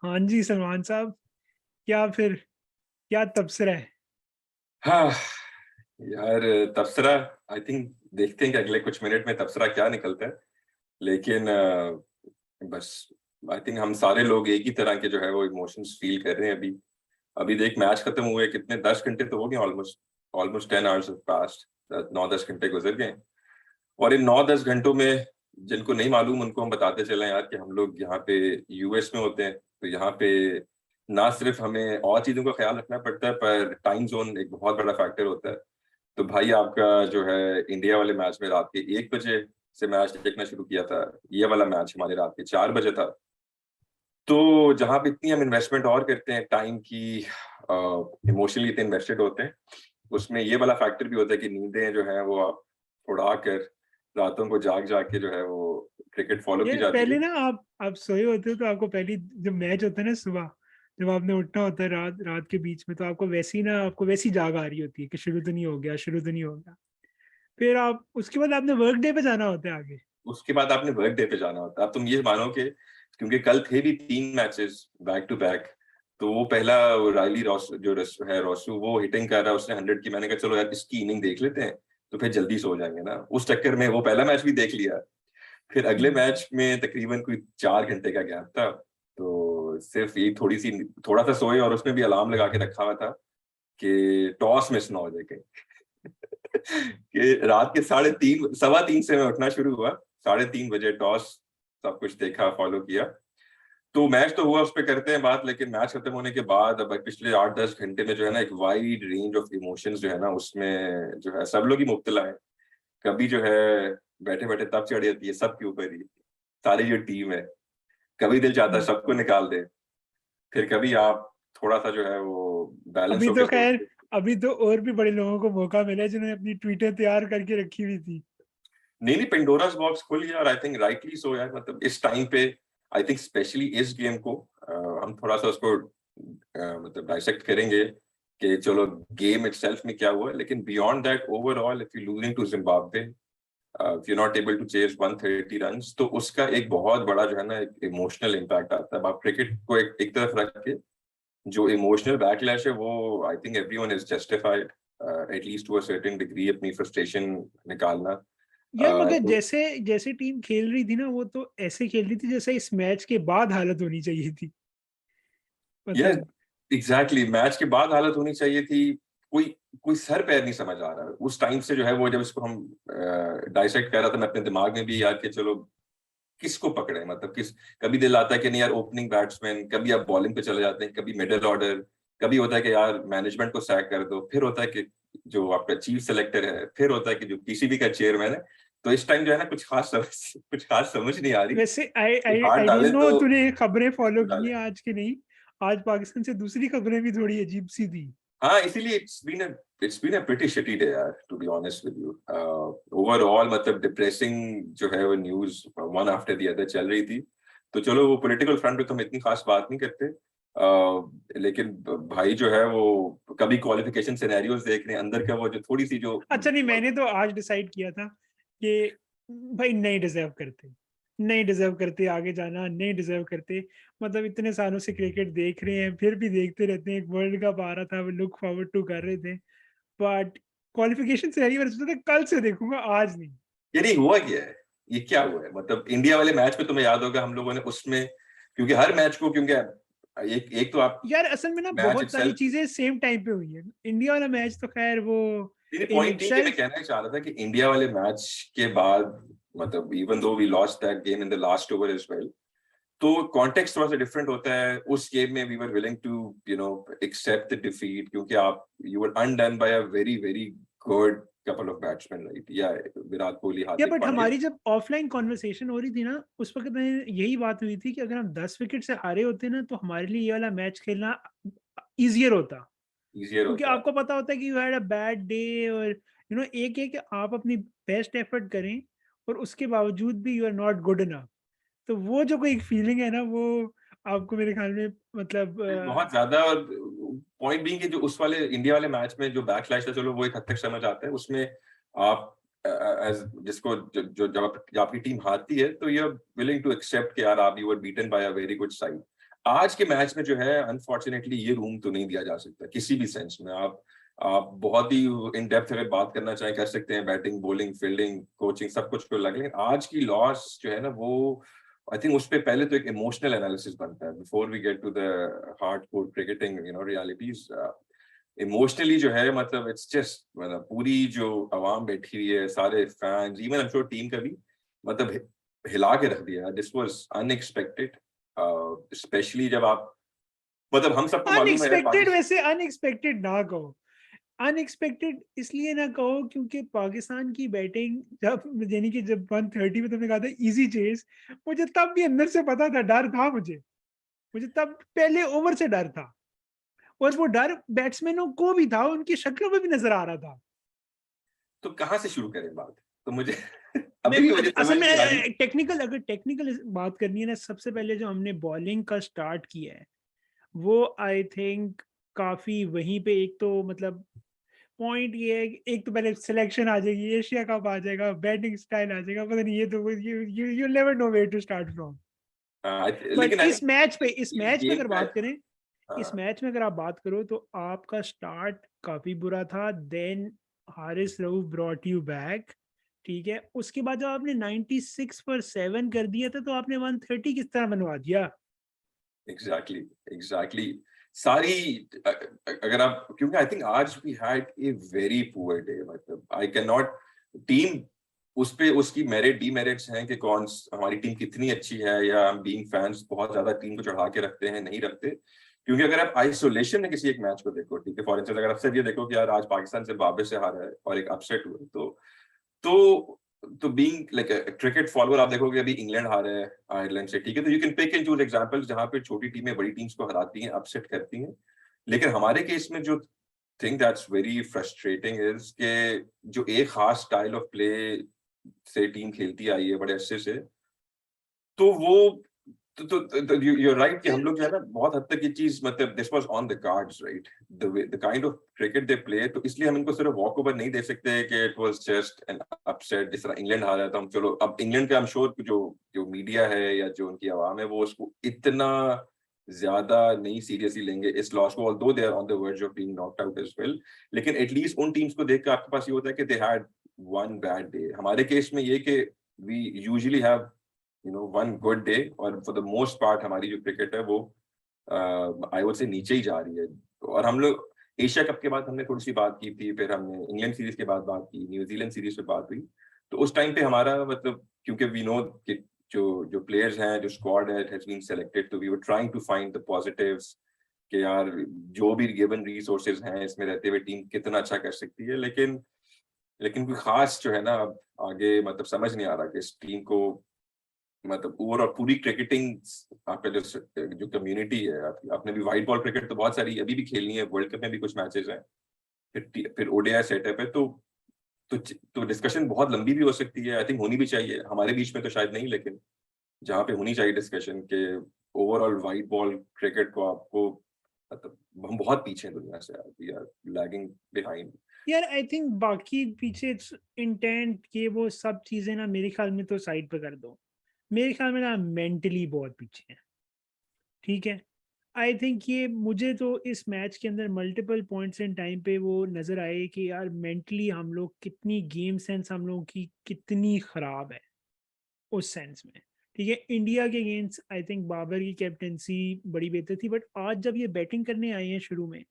हाँ जी सलमान साहब, क्या फिर क्या तबसरा है? हाँ यार, तबसरा। आई थिंक देखते हैं कि अगले कुछ मिनट में तबसरा क्या निकलता है। लेकिन बस आई थिंक हम सारे लोग एक ही तरह के जो है वो इमोशंस फील कर रहे हैं अभी। अभी देख, मैच खत्म हुए कितने 10 घंटे तो हो गए, ऑलमोस्ट ऑलमोस्ट 10 आवर्स पास्ट। 9-10 घंटे गुजर गए। और इन 9-10 घंटों में जिनको नहीं मालूम उनको हम बताते चले यार कि हम लोग यहाँ पे यूएस में होते हैं, तो यहाँ पे ना सिर्फ हमें और चीजों का ख्याल रखना पड़ता है, पर टाइम जोन एक बहुत बड़ा फैक्टर होता है। तो भाई आपका जो है इंडिया वाले मैच में रात के 1 बजे से मैच देखना शुरू किया था। ये वाला मैच हमारे रात के 4 बजे था। तो जहाँ पे इतनी हम इन्वेस्टमेंट और करते हैं टाइम की, इमोशनली इतने इन्वेस्टेड होते हैं, उसमें ये वाला फैक्टर भी होता है कि नींदें जो है वो आप उड़ा कर रातों को जाग जाग के जो है वो क्रिकेट फॉलो की ये जाती पहले है। ना आप सोए होते हो तो आपको पहली जब मैच होता है ना सुबह, जब आपने उठना होता है रात रात के बीच में, तो आपको वैसी ना आपको वैसी जाग आ रही होती है कि शुरू तो नहीं हो गया, शुरू तो नहीं हो गया। फिर आप उसके बाद आपने वर्क डे पे जाना होता है आगे। उसके बाद आपने वर्क डे पे जाना होता है। अब तुम ये मानो कि क्योंकि कल थे भी 3 मैचेस बैक टू बैक, तो वो पहला वो रायली रॉस जो है रोसू, वो हिटिंग कर रहा है, उसने 100 की। मैंने कहा चलो यार इसकी इनिंग देख लेते हैं, तो फिर जल्दी सो जाएंगे ना। उस चक्कर में वो पहला मैच भी देख लिया। फिर अगले हम्म। मैच में तकरीबन कोई 4 घंटे का गैप था, तो सिर्फ ये थोड़ा सा सोए, और उसमें भी अलार्म लगा के रखा हुआ था कि टॉस मिस ना हो जाए कहीं। कि रात के 3:30 3:15 से मैं उठना शुरू हुआ। 3:30 बजे टॉस, सब कुछ देखा, फॉलो किया। तो मैच तो हुआ, उस पर करते हैं बात। लेकिन मैच खत्म होने के बाद अब पिछले 8-10 घंटे में जो है ना, एक वाइड रेंज ऑफ इमोशंस जो है ना, उसमें जो है सब लोग ही मुब्तला है। कभी जो है बैठे बैठे तब चढ़ जाती है सबके ऊपर ही, सारी जो टीम है। कभी दिल चाहता है हम्म। सबको निकाल दे, फिर कभी आप थोड़ा सा जो है वो बैलेंस अभी होके तो खैर, सोचते। अभी तो और भी बड़े लोगों को मौका मिला है जिन्होंने अपनी ट्विटर तैयार करके रखी हुई थी। नहीं नहीं, पेंडोरास बॉक्स खुल गया, और आई थिंक राइटली सो यार। मतलब इस टाइम पे आई थिंक स्पेशली इस गेम को हम थोड़ा सा उसको मतलब डाइसेक्ट करेंगे कि चलो गेम इटसेल्फ में क्या हुआ, लेकिन beyond that overall if you losing to Zimbabwe, if you not able to chase 130 runs, तो उसका एक बहुत बड़ा जो है ना एक इमोशनल इम्पैक्ट आता है। अब आप क्रिकेट को एक तरफ रख के जो इमोशनल बैकलैश है वो I think everyone is justified at least to a certain degree अपनी फ्रस्ट्रेशन निकालना। यार मगर तो जैसे जैसे टीम खेल रही थी ना, वो तो ऐसे खेल रही थी जैसे इस मैच के बाद हालत होनी चाहिए थी। ये मतलब एग्जैक्टली मैच के बाद हालत होनी चाहिए थी। कोई कोई सर पैर नहीं समझ आ रहा उस टाइम से जो है वो। जब इसको हम डाइसेक्ट कर रहा था मैं अपने दिमाग में भी यार कि चलो किसको पकड़े, मतलब किस। कभी दिल आता है कि नहीं यार ओपनिंग बैट्समैन, कभी आप बॉलिंग पे चले जाते हैं, कभी मिडिल ऑर्डर, कभी होता है कि यार मैनेजमेंट को सैक कर दो, फिर होता है कि जो आपका चीफ सेलेक्टर है, फिर होता है कि जो पीसीबी का चेयरमैन है। तो इस टाइम जो है ना कुछ खास समझ नहीं आ रही। वैसे आई आई हाथ आई डोंट डाले नो तो तूने खबरें फॉलो की डाले। हैं आज के नहीं। आज पाकिस्तान से दूसरी खबरें भी थोड़ी अजीब सी थी। हाँ, इसीलिए it's been a pretty shitty day यार, to be honest with you. Overall मतलब डिप्रेसिंग जो है वो news one after the other चल रही थी। तो चलो वो पॉलिटिकल फ्रंट पे तो हम इतनी खास बात नहीं करते। लेकिन भाई जो है वो कभी क्वालिफिकेशन सिनेरियोज देख रहे हैं, अंदर का वो जो थोड़ी सी जो। अच्छा नहीं, मैंने तो आज डिसाइड किया था कि भाई नहीं डिजर्व करते, नहीं डिजर्व करते आगे जाना, नहीं डिजर्व करते। मतलब इतने सालों से क्रिकेट देख रहे हैं, फिर भी देखते रहते हैं। एक वर्ल्ड कप आ रहा था, लुक फॉरवर्ड टू कर रहे थे। बट क्वालिफिकेशन से मैंने सोचा था कल से देखूंगा, आज नहीं। ये नहीं हुआ क्या है, ये क्या हुआ है? मतलब इंडिया वाले मैच में तुम्हें याद होगा हम लोगों ने उसमें, क्योंकि हर मैच को, क्योंकि एक एक तो आप यार असल में ना मैच बहुत सारी इटसेल्फ। चीजें सेम टाइम पे हुई है। इंडिया वाला मैच तो खैर वो इन पॉइंट ये मैं इटसेल्फ। कहना चाह रहा था कि इंडिया वाले मैच के बाद, मतलब even though we lost that game in the last over as well, तो कॉन्टेक्स्ट थोड़ा सा डिफरेंट होता है। उस गेम में we were willing to accept the defeat, क्योंकि आप you were undone by a very very good couple of batsmen, right? या विराट कोहली, या हार्दिक बट पांड्या। हमारी जब ऑफलाइन कॉन्वर्सेशन हो रही थी ना, उस वक्त में यही बात हुई थी कि अगर हम 10 विकेट से हारे होते ना, तो हमारे लिए ये वाला मैच खेलना इजियर होता। इजियर क्योंकि होता है। आपको पता होता है कि you had a bad day, और एक है कि आप अपनी बेस्ट एफर्ट करें और उसके बावजूद भी you are not good enough. तो वो जो कोई फीलिंग है ना, वो आपको मेरे ख्याल में मतलब बहुत ज्यादा। और पॉइंट बीइंग कि जो उस वाले इंडिया वाले मैच में जो बैकलैश था, चलो वो एक हद तक समझ आता है। उसमें आप एज जिसको जब आपकी टीम हारती है, तो you are willing to accept कि यार आप you are beaten by a very good side. आज के मैच में जो है अनफॉर्चुनेटली ये रूम तो नहीं दिया जा सकता किसी भी सेंस में। आप बहुत ही इन डेप्थ अगर बात करना चाहें कर सकते हैं, बैटिंग, बॉलिंग, फील्डिंग, कोचिंग सब कुछ को लग, लेकिन आज की लॉस जो है ना वो आई थिंक उस पे पहले तो एक इमोशनल एनालिसिस बनता है before we get to the hardcore cricketing realities. Emotionally जो है मतलब इट्स जस्ट मतलब पूरी जो आवाम बैठी हुई है, सारे fans, even I am sure team का भी मतलब हिला के रख दिया। दिस वाज अनएक्सपेक्टेड, स्पेशली जब आप मतलब हम सबको मालूम है यार अनएक्सपेक्टेड, पाकिस्तान। वैसे अनएक्सपेक्टेड ना कहो, अनएक्सपेक्टेड इसलिए ना कहो क्योंकि पाकिस्तान की बैटिंग जब यानी कि जब 130 में तुमने कहा था इजी चेस, मुझे तब भी अंदर से पता था, डर था मुझे, मुझे तब पहले ओवर से डर था, और वो डर बैट्समैनों को भी था, उनकी शक्लों में भी नजर आ रहा था। तो कहाँ से शुरू करें बात, तो मुझे मैं अभी भी मुझे समझ असल नहीं आ रही। में टेक्निकल, अगर टेक्निकल बात करनी है ना, सबसे पहले जो हमने बॉलिंग का स्टार्ट किया है वो आई थिंक काफी वहीं पे, एक तो मतलब पॉइंट ये है कि एक तो पहले सिलेक्शन आ जाएगी, एशिया कप आ जाएगा, बैटिंग स्टाइल आ जाएगा, पता नहीं, ये तो you never know where to start from. But लेकिन आई इस थिंक मैच पे, इस मैच में गेम अगर का बात करें, इस हाँ मैच में अगर आप बात करो तो आपका स्टार्ट काफी बुरा था, then Haris Rauf brought you back, ठीक है। उसके बाद जब आपने 96 पर 7 कर दिया था तो आपने 130 किस तरह बनवा दिया। एग्जैक्टली एग्जैक्टली सारी अगर आप, क्योंकि आई थिंक आज we had a very poor day, मतलब आई कैन नॉट टीम उस पे उसकी मेरिट डीमेरिट्स हैं कि कौन हमारी टीम कितनी अच्छी है, या हम बीइंग फैंस बहुत ज्यादा टीम को चढ़ा के रखते हैं, नहीं रखते। क्योंकि अगर आप आइसोलेशन में किसी एक मैच को देखो, ठीक है, फॉर इंस्टेंस अगर आप सिर्फ ये देखो कि यार आज पाकिस्तान से बाबे से हारा है और एक अपसेट हुआ, तो तो बीइंग लाइक क्रिकेट फॉलोअर आप देखोगे अभी इंग्लैंड हारा है आयरलैंड से, ठीक है, तो you can pick and choose examples जहां पे छोटी टीमें बड़ी टीम्स को हराती हैं, अपसेट करती हैं। लेकिन हमारे केस में जो thing that's very frustrating is के जो एक खास स्टाइल ऑफ प्ले से टीम खेलती आई है बड़े अरसे से, तो वो तो यू आर राइट कि हम लोग जो है ना बहुत हद तक ये चीज मतलब this was on the cards, right, the kind of cricket they play, तो इसलिए हम इनको सिर्फ वॉक ओवर नहीं दे सकते कि it was just an upset. जिस तरह इंग्लैंड हारा था, हम चलो अब इंग्लैंड का, आई एम श्योर जो जो मीडिया है या जो उनकी आवाम है वो उसको इतना ज्यादा नहीं सीरियसली लेंगे इस लॉस को, although they are on the verge of being knocked out as well. लेकिन एटलीस्ट उन टीम्स को देखकर आपके पास ये होता है कि they had one bad day. हमारे केस में ये कि we usually have one good day, और फॉर द मोस्ट पार्ट हमारी जो क्रिकेट है वो आई वुड से नीचे ही जा रही है। और हम लोग एशिया कप के बाद हमने थोड़ी सी बात की थी, फिर हमने इंग्लैंड सीरीज के बाद बात की, न्यूजीलैंड सीरीज पे बात हुई, तो उस टाइम पे हमारा मतलब क्योंकि वी नो कि जो जो प्लेयर्स हैं, जो स्क्वाड है, इट हैज बीन सेलेक्टेड, तो we were trying to find the positives कि यार जो भी गिवन रिसोर्सेज हैं इसमें रहते हुए टीम कितना अच्छा कर सकती है। लेकिन कोई खास जो है ना अब आगे मतलब समझ नहीं आ रहा कि इस टीम को मतलब ओवरऑल पूरी क्रिकेटिंग आपका जो कम्युनिटी है, आपने भी व्हाइट बॉल क्रिकेट तो बहुत सारी अभी भी खेलनी है, वर्ल्ड कप में भी कुछ मैचेस हैं, फिर ओडीआई सेटअप है, तो डिस्कशन बहुत लंबी भी हो सकती है, आई थिंक होनी भी चाहिए, हमारे बीच में तो शायद नहीं, लेकिन जहाँ पे होनी चाहिए डिस्कशन के ओवरऑल व्हाइट बॉल क्रिकेट को आपको मतलब हम बहुत पीछे हैं दुनिया से, वी आर लैगिंग बिहाइंड। यार आई थिंक बाकी पीछे इंटेंट ये वो सब चीजें ना मेरे ख्याल में तो साइड पे कर दो, मेरे ख्याल में ना मेंटली बहुत पीछे है, ठीक है। आई थिंक ये मुझे तो इस मैच के अंदर मल्टीपल पॉइंट्स इन टाइम पे वो नजर आए कि यार मेंटली हम लोग कितनी, गेम सेंस हम लोगों की कितनी खराब है उस सेंस में, ठीक है। इंडिया के अगेंस्ट आई थिंक बाबर की कैप्टेंसी बड़ी बेहतर थी, बट आज जब ये बैटिंग करने आए हैं शुरू में,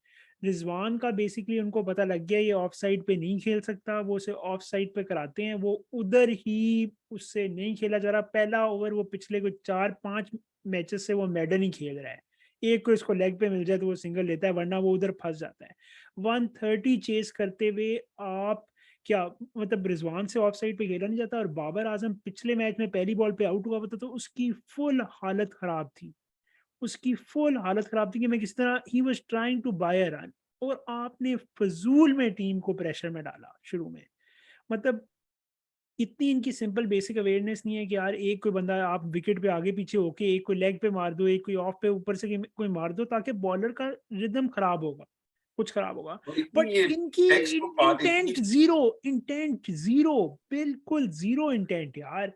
रिजवान का बेसिकली उनको पता लग गया ये ऑफ साइड पे नहीं खेल सकता, वो उसे ऑफ साइड पे कराते हैं, वो उधर ही उससे नहीं खेला जा रहा। पहला ओवर वो पिछले कुछ 4-5 मैचेस से वो मेडन ही खेल रहा है, एक को इसको लेग पे मिल जाए तो वो सिंगल लेता है, वरना वो उधर फंस जाता है। 130 चेस करते हुए आप क्या मतलब रिजवान से ऑफ साइड पे खेला नहीं जाता, और बाबर आजम पिछले मैच में पहली बॉल पे आउट हुआ होता तो उसकी फुल हालत खराब थी, उसकी फुल हालत खराब थी कि मैं किस तरह, he was trying to buy a run, और आपने फजूल में टीम को प्रेशर में डाला शुरू में। मतलब इतनी इनकी सिंपल बेसिक अवेयरनेस नहीं है कि यार एक कोई बंदा आप विकेट पे आगे पीछे होके एक कोई लेग पे मार दो, एक कोई ऑफ पे ऊपर से कोई मार दो, ताकि बॉलर का रिदम खराब होगा, कुछ खराब होगा। और बट इतनी ये इनकी टेक्स्ट बुक बात इतनी इंटेंट जीरो, इंटेंट जीरो, बिल्कुल जीरो इंटेंट यार।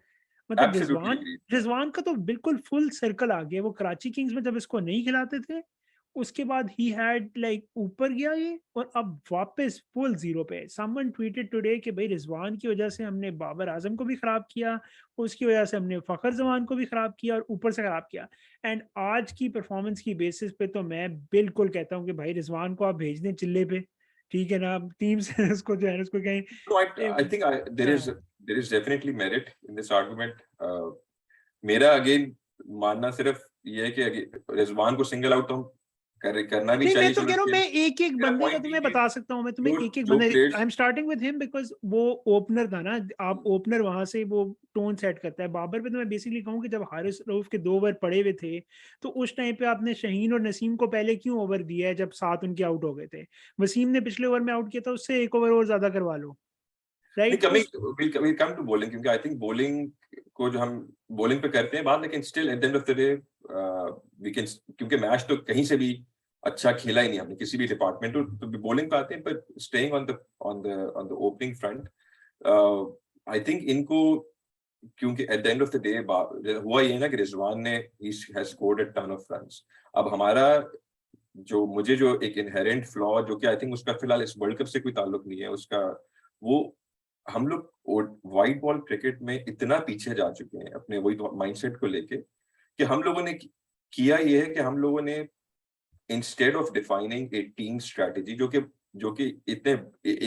मतलब एब्सोल्युटली रिजवान एग्री। रिजवान का तो बिल्कुल फुल सर्कल आ गया। वो कराची किंग्स में जब इसको नहीं खिलाते थे, उसके बाद ही हैड लाइक ऊपर गया ये, और अब वापस फुल जीरो पे। समवन ट्वीटेड टुडे कि भाई रिजवान की वजह से हमने बाबर आजम को भी खराब किया, उसकी वजह से हमने फखर जमान को भी खराब किया, और ऊपर से खराब किया। एंड आज की परफॉर्मेंस की बेसिस पे तो मैं बिल्कुल कहता हूँ कि भाई रिजवान को आप भेज दें चिल्ले पे, ठीक है ना, टीम से उसको जो है उसको कहीं No, I think there is हाँ। definitely merit in this argument. मेरा अगेन मानना सिर्फ ये है कि रिजवान को सिंगल आउट तो हम करना भी नहीं, मैं चाहिए, तो चलो कह रहा हूँ, मैं लेकिन एक एक मेरा बंदे का पॉइंट ये तुम्हें कि बता सकता हूँ, मैं तुम्हें जो एक एक जो बंदे, I players am starting with him because वो ओपनर था ना। आप ओपनर वहां से वो टोन सेट करता है। बाबर पे तो मैं बेसिकली कहूँ कि जब हारिस रऊफ के 2 ओवर पड़े हुए थे, तो उस टाइम पे आपने शाहीन और नसीम को पहले क्यों ओवर दिया है जब 7 उनके आउट हो गए थे? वसीम ने पिछले ओवर में आउट किया था, उससे 1 ओवर और ज्यादा करवा लो, नहीं, राइट कमिंग उस। विल कम टू बॉलिंग, क्योंकि आई थिंक बॉलिंग को जो हम बॉलिंग पे करते हैं बात, लेकिन still at the end of the day we can, क्योंकि मैच तो कहीं से भी अच्छा खेला ही नहीं हमने किसी भी डिपार्टमेंट, तो बॉलिंग पे आते हैं। पर staying on the opening front, I think इनको, क्योंकि at the end of the day हुआ ये ना कि रिजवान ने has scored a ton of runs. अब हमारा जो एक इनहेरेंट फ्लॉ, जो कि आई थिंक उसका फिलहाल इस वर्ल्ड कप से कोई ताल्लुक नहीं है उसका, वो हम लोग वाइट बॉल क्रिकेट में इतना पीछे जा चुके हैं अपने वही माइंडसेट को लेके, कि हम लोगों ने किया ये है कि हम लोगों ने instead of defining A team strategy, जो कि इतने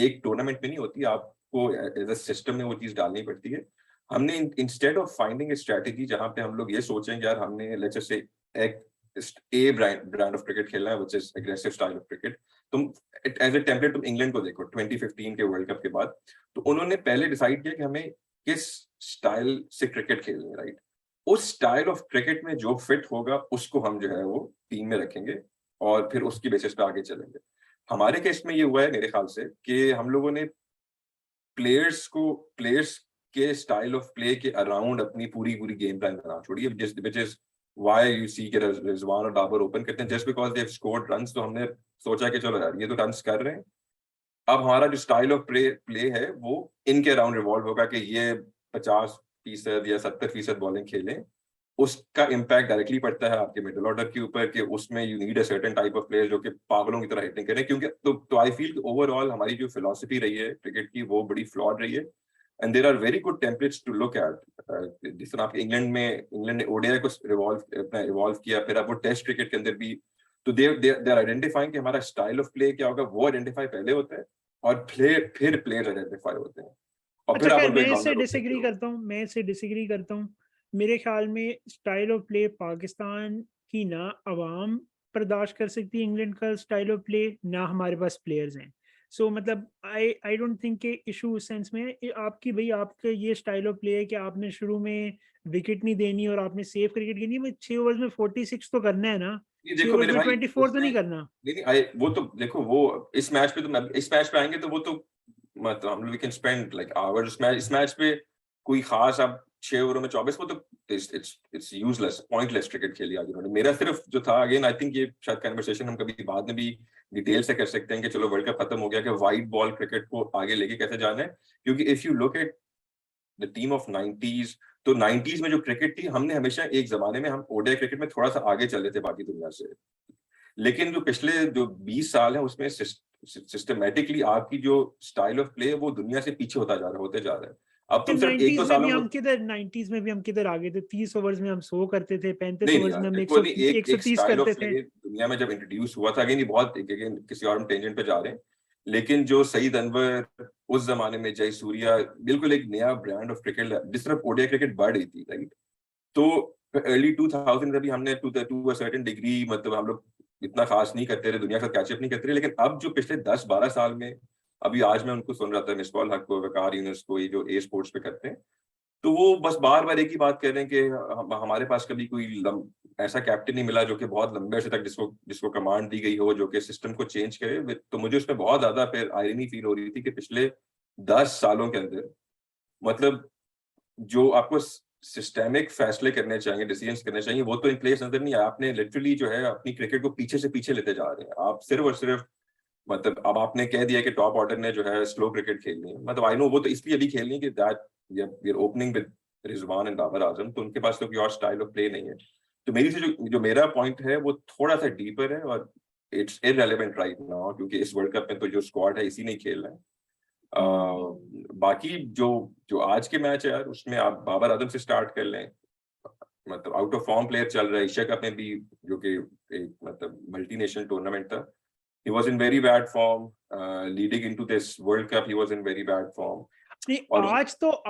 एक टूर्नामेंट में नहीं होती, आपको एज अ सिस्टम में वो चीज डालनी पड़ती है। हमने instead of finding a strategy जहां पे हम लोग ये सोचें कि यार हमने लेट्स जस्ट से एक ए ब्रांड ऑफ क्रिकेट खेलना है which is aggressive style of cricket. तुम एज ए टेम्पलेट तुम इंग्लैंड को देखो 2015 के वर्ल्ड कप के बाद, तो उन्होंने पहले डिसाइड किया कि हमें किस स्टाइल से क्रिकेट खेलनी है, राइट। उस स्टाइल ऑफ क्रिकेट में जो फिट होगा उसको हम जो है वो टीम में रखेंगे, और फिर उसकी बेसिस पे आगे चलेंगे। हमारे केस में ये हुआ है मेरे ख्याल से कि हम लोगों ने प्लेयर्स के स्टाइल ऑफ प्ले के अराउंड अपनी पूरी पूरी गेम प्लान बना छोड़ी है, which is why you see कि रिजवान और डाबर ओपन करते हैं just because they have scored runs. तो हमने सोचा कि चलो यार ये तो रन्स कर रहे हैं, अब हमारा जो स्टाइल ऑफ प्ले है वो इनके अराउंड रिवॉल्व होगा कि ये 50% या 70% बॉलिंग खेलें। उसका इम्पैक्ट डायरेक्टली पड़ता है आपके मिडिल ऑर्डर के ऊपर, कि उसमें you need a certain type of player जो कि पागलों की तरह हिटिंग करें, क्योंकि तो आई फील ओवरऑल हमारी जो फिलॉसफी रही है क्रिकेट की वो बड़ी फ्लॉड रही है। And there are very good templates to look at. जिस तरह आपके इंग्लैंड ने ओडीआई को रिवॉल्व किया, फिर अब वो टेस्ट क्रिकेट के अंदर भी, तो दे आर आइडेंटिफाइंग कि हमारा स्टाइल ऑफ प्ले क्या होगा, वो आइडेंटिफाई पहले होता है, और फिर प्लेयर आइडेंटिफाई होते हैं, और अच्छा फिर आप खैर, उनको मैं एक इससे ग्राउंड में डिसएग्री रोकते हो। करता हूँ, मैं इससे डिसएग्री करता हूँ। मेरे ख्याल में स्टाइल ऑफ प्ले पाकिस्तान की ना अवाम बर्दाश्त कर सकती है इंग्लैंड का स्टाइल ऑफ प्ले, ना हमारे पास प्लेयर्स हैं। सो मतलब आई डोंट थिंक के इशू उस सेंस में है। आपकी भाई आपका ये स्टाइल ऑफ प्ले है कि आपने शुरू में विकेट नहीं देनी और आपने सेफ क्रिकेट खेलनी है, 6 ओवर्स में 46 तो करना है ना, ये 6 देखो ओवर्स मेरे में भाई 24 तो उसमें नहीं करना। नहीं नहीं आई वो तो देखो वो इस मैच पे आएंगे तो वो तो मतलब हम लोग we can spend like hours इस मैच पे कोई खास अब 6 ओवरों में 24, वो तो इट्स यूजलेस पॉइंटलेस क्रिकेट खेली आज उन्होंने। मेरा सिर्फ जो था अगेन आई थिंक ये शायद कन्वर्सेशन हम कभी बाद में भी डिटेल से कर सकते हैं कि चलो वर्ल्ड कप खत्म हो गया कि वाइट बॉल क्रिकेट को आगे लेके कैसे जाना है, क्योंकि if you look at the team of 90s, तो 90s में जो क्रिकेट थी हमने हमेशा एक जमाने में हम ओडीआई क्रिकेट में थोड़ा सा आगे चले थे बाकी दुनिया से, लेकिन जो पिछले जो 20 साल है उसमें सिस्टमेटिकली आपकी जो स्टाइल ऑफ प्ले है वो दुनिया से पीछे होते जा रहा है। अब तुम सिर्फ एक दो 90s में भी सालों हम को किधर 90s में भी हम किधर आगे थे? 30 ओवर्स में हम 100 करते थे, 35 नहीं नहीं ओवर्स यार में हम देखो नहीं, एक एक 130 स्टाइल ऑफ करते थे। प्ले दुनिया में जब इंट्रोड्यूस हुआ था, अगेन ये बहुत अगेन किसी और टेंजेंट पे जा रहे हैं, लेकिन जो सईद अनवर उस जमाने में, जय सूर्या, बिल्कुल एक नया ब्रांड ऑफ क्रिकेट जिस तरह ओडीआई क्रिकेट बढ़ रही थी, राइट। तो अर्ली 2000 अभी हमने टू अ सर्टेन डिग्री मतलब हम लोग इतना खास नहीं करते रहे, दुनिया के साथ कैचअप नहीं करते रहे, लेकिन अब जो पिछले 10-12 साल में, अभी आज मैं उनको सुन रहा था मिसबाह हक को, वकार यूनुस को, ये जो ए स्पोर्ट्स पे करते हैं, तो वो बस बार बार एक ही बात कह रहे हैं कि हमारे पास कभी कोई ऐसा कैप्टन नहीं मिला जो कि बहुत लंबे अर्से तक जिसको जिसको कमांड दी गई हो, जो कि सिस्टम को चेंज करे। तो मुझे उसमें बहुत ज्यादा फिर आयरनी फील हो रही थी कि पिछले 10 सालों के अंदर मतलब जो आपको सिस्टेमिक फैसले करने चाहिए, डिसीजंस करने चाहिए, वो तो इन प्लेस नजर नहीं आया। आपने लिटरली जो है अपनी क्रिकेट को पीछे से पीछे लेते जा रहे हैं आप, सिर्फ और सिर्फ मतलब अब आपने कह दिया कि टॉप ऑर्डर ने जो है स्लो क्रिकेट खेलनी है, मतलब आई नो वो तो इसलिए अभी खेलनी है कि that we are opening with Rizwan and Babar Azam, तो उनके पास तो कोई और स्टाइल ऑफ प्ले नहीं है। तो मेरी से जो मेरा पॉइंट है वो थोड़ा सा डीपर है, और इट्स इररिलेवेंट राइट नाउ, क्योंकि इस वर्ल्ड कप में तो जो स्क्वाड है इसी नहीं खेल रहा है। बाकी जो जो आज के मैच है यार, उसमें आप बाबर आजम से स्टार्ट कर लें, मतलब आउट ऑफ फॉर्म प्लेयर चल रहा है एशिया कप में भी, जो कि एक मतलब मल्टीनेशनल टूर्नामेंट था। He was in very bad form leading into this World Cup. He was in very bad form. नहीं, और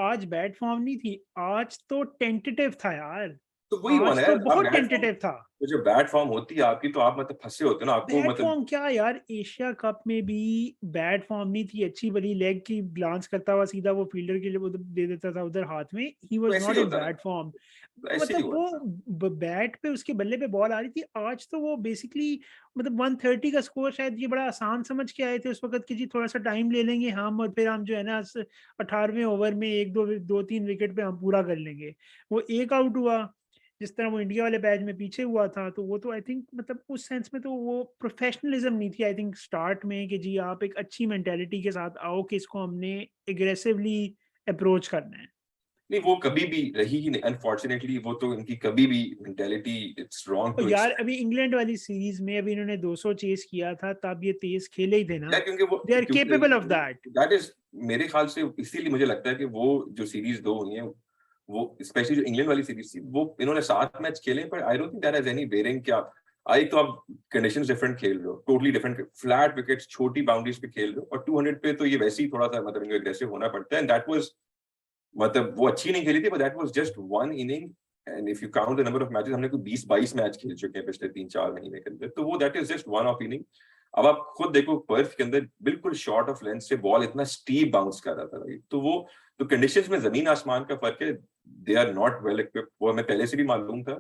आज बैड फॉर्म नहीं थी, आज तो टेंटेटिव था यार, तो वही हुआ ना आज तो यार, आप बहुत बैड फॉर्म, टेंटेटिव था। तो जब बैड फॉर्म होती है आपकी, तो आप मतलब फंसे होते हो ना, आपको बैड मतलब फॉर्म क्या यार, एशिया कप में भी बैड फॉर्म नहीं थी, अच्छी भली लेग की ग्लांस करता हुआ सीधा वो फील्डर के लिए उधर दे देता था उधर हाथ में, ही वाज ऐसे नॉट ही इन होता बैड ना, फॉर्म। ऐसे ही मतलब हुआ था। वो बैट पे उसके बल्ले पे बॉल आ रही थी, आज तो वो बेसिकली मतलब 130 का स्कोर शायद ये बड़ा आसान समझ के आए थे उस वक्त कि जी थोड़ा सा टाइम ले लेंगे हम, और फिर हम जो है ना 18वें ओवर में एक दो तीन विकेट पे हम पूरा कर लेंगे। वो एक आउट हुआ जिस तरह वो इंडिया वाले बैच में पीछे हुआ था, तो वो तो आई थिंक मतलब उस सेंस में तो वो प्रोफेशनलिज्म नहीं थी आई थिंक स्टार्ट में, कि जी आप एक अच्छी मेंटेलिटी के साथ आओ कि इसको हमने एग्रेसिवली अप्रोच करना है। नहीं, वो कभी भी रही ही नहीं, अनफॉर्चुनेटली वो तो इनकी कभी भी मेंटेलिटी, इट्स रॉन्ग और टू यार एक्सपेक्ट। अभी इंग्लैंड वाली सीरीज में अभी इन्होंने 200 चेस किया था, तब ये तेज खेले ही थे ना, यार क्योंकि वो, दे आर केपेबल ऑफ क्योंकि दैट। दैट इज, मेरे ख्याल से इसीलिए मुझे लगता है कि वो जो सीरीज दो हुई है, वो स्पेशली जो इंग्लैंड वाली सीरीज थी, वो इन्होंने 7 मैच खेले, पर आई don't think that has any bearing. क्या आई, तो आप कंडीशंस डिफरेंट खेल रहे हो, टोटली डिफरेंट, फ्लैट विकेट्स, छोटी बाउंड्रीज पे खेल रहे हो, और 200 पे तो ये वैसे ही थोड़ा सा मतलब इनको एग्रेसिव होना पड़ता है, एंड दैट वाज, मतलब वो अच्छी नहीं खेली थी, but that was just one inning. And if you count the number of matches, हमने कोई 20-22 मैच खेल चुके हैं पिछले 3-4 महीने के अंदर, तो वो that is just one of inning. अब आप खुद देखो, पर्थ के अंदर बिल्कुल शॉर्ट ऑफ लेंथ से बॉल इतना स्टीप बाउंस कर रहा था, राइट? तो वो, तो कंडीशंस में जमीन आसमान का फर्क है, they are not well equipped, वो हमें पहले से भी मालूम था,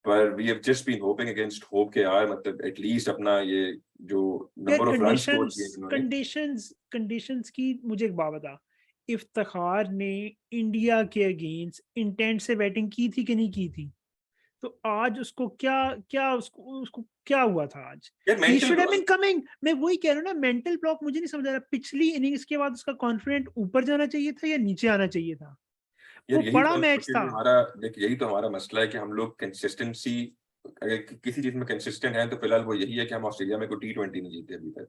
पर we have just been hoping against hope के यार, मतलब एटलीस्ट अपना ये जो यार number of run score conditions किए इन्होंने। कंडीशंस कंडीशंस की मुझे एक बात बता, इफ्तिखार ने इंडिया के अगेंस्ट इंटेंट से बैटिंग की थी कि नहीं की थी? तो आज उसको क्या क्या उसको उसको क्या हुआ था आज? यार he mental should have been block, coming, मैं वही कह रहा हूँ ना, मेंटल ब्लॉक मुझे नहीं समझ आ रहा, पिछली इनिंग्स के बाद उसका कॉन्फिडेंट ऊपर जाना चाहिए था या नीचे आना चाहिए था? यार वो यही तो बड़ा मैच था। अनफॉर्चुनेटली हमारा, देख यही तो हमारा मसला है कि हम लोग कंसिस्टेंसी, अगर किसी चीज में कंसिस्टेंट है, तो फिलहाल वो यही है कि हम ऑस्ट्रेलिया में कोई T20 नहीं जीते अभी तक।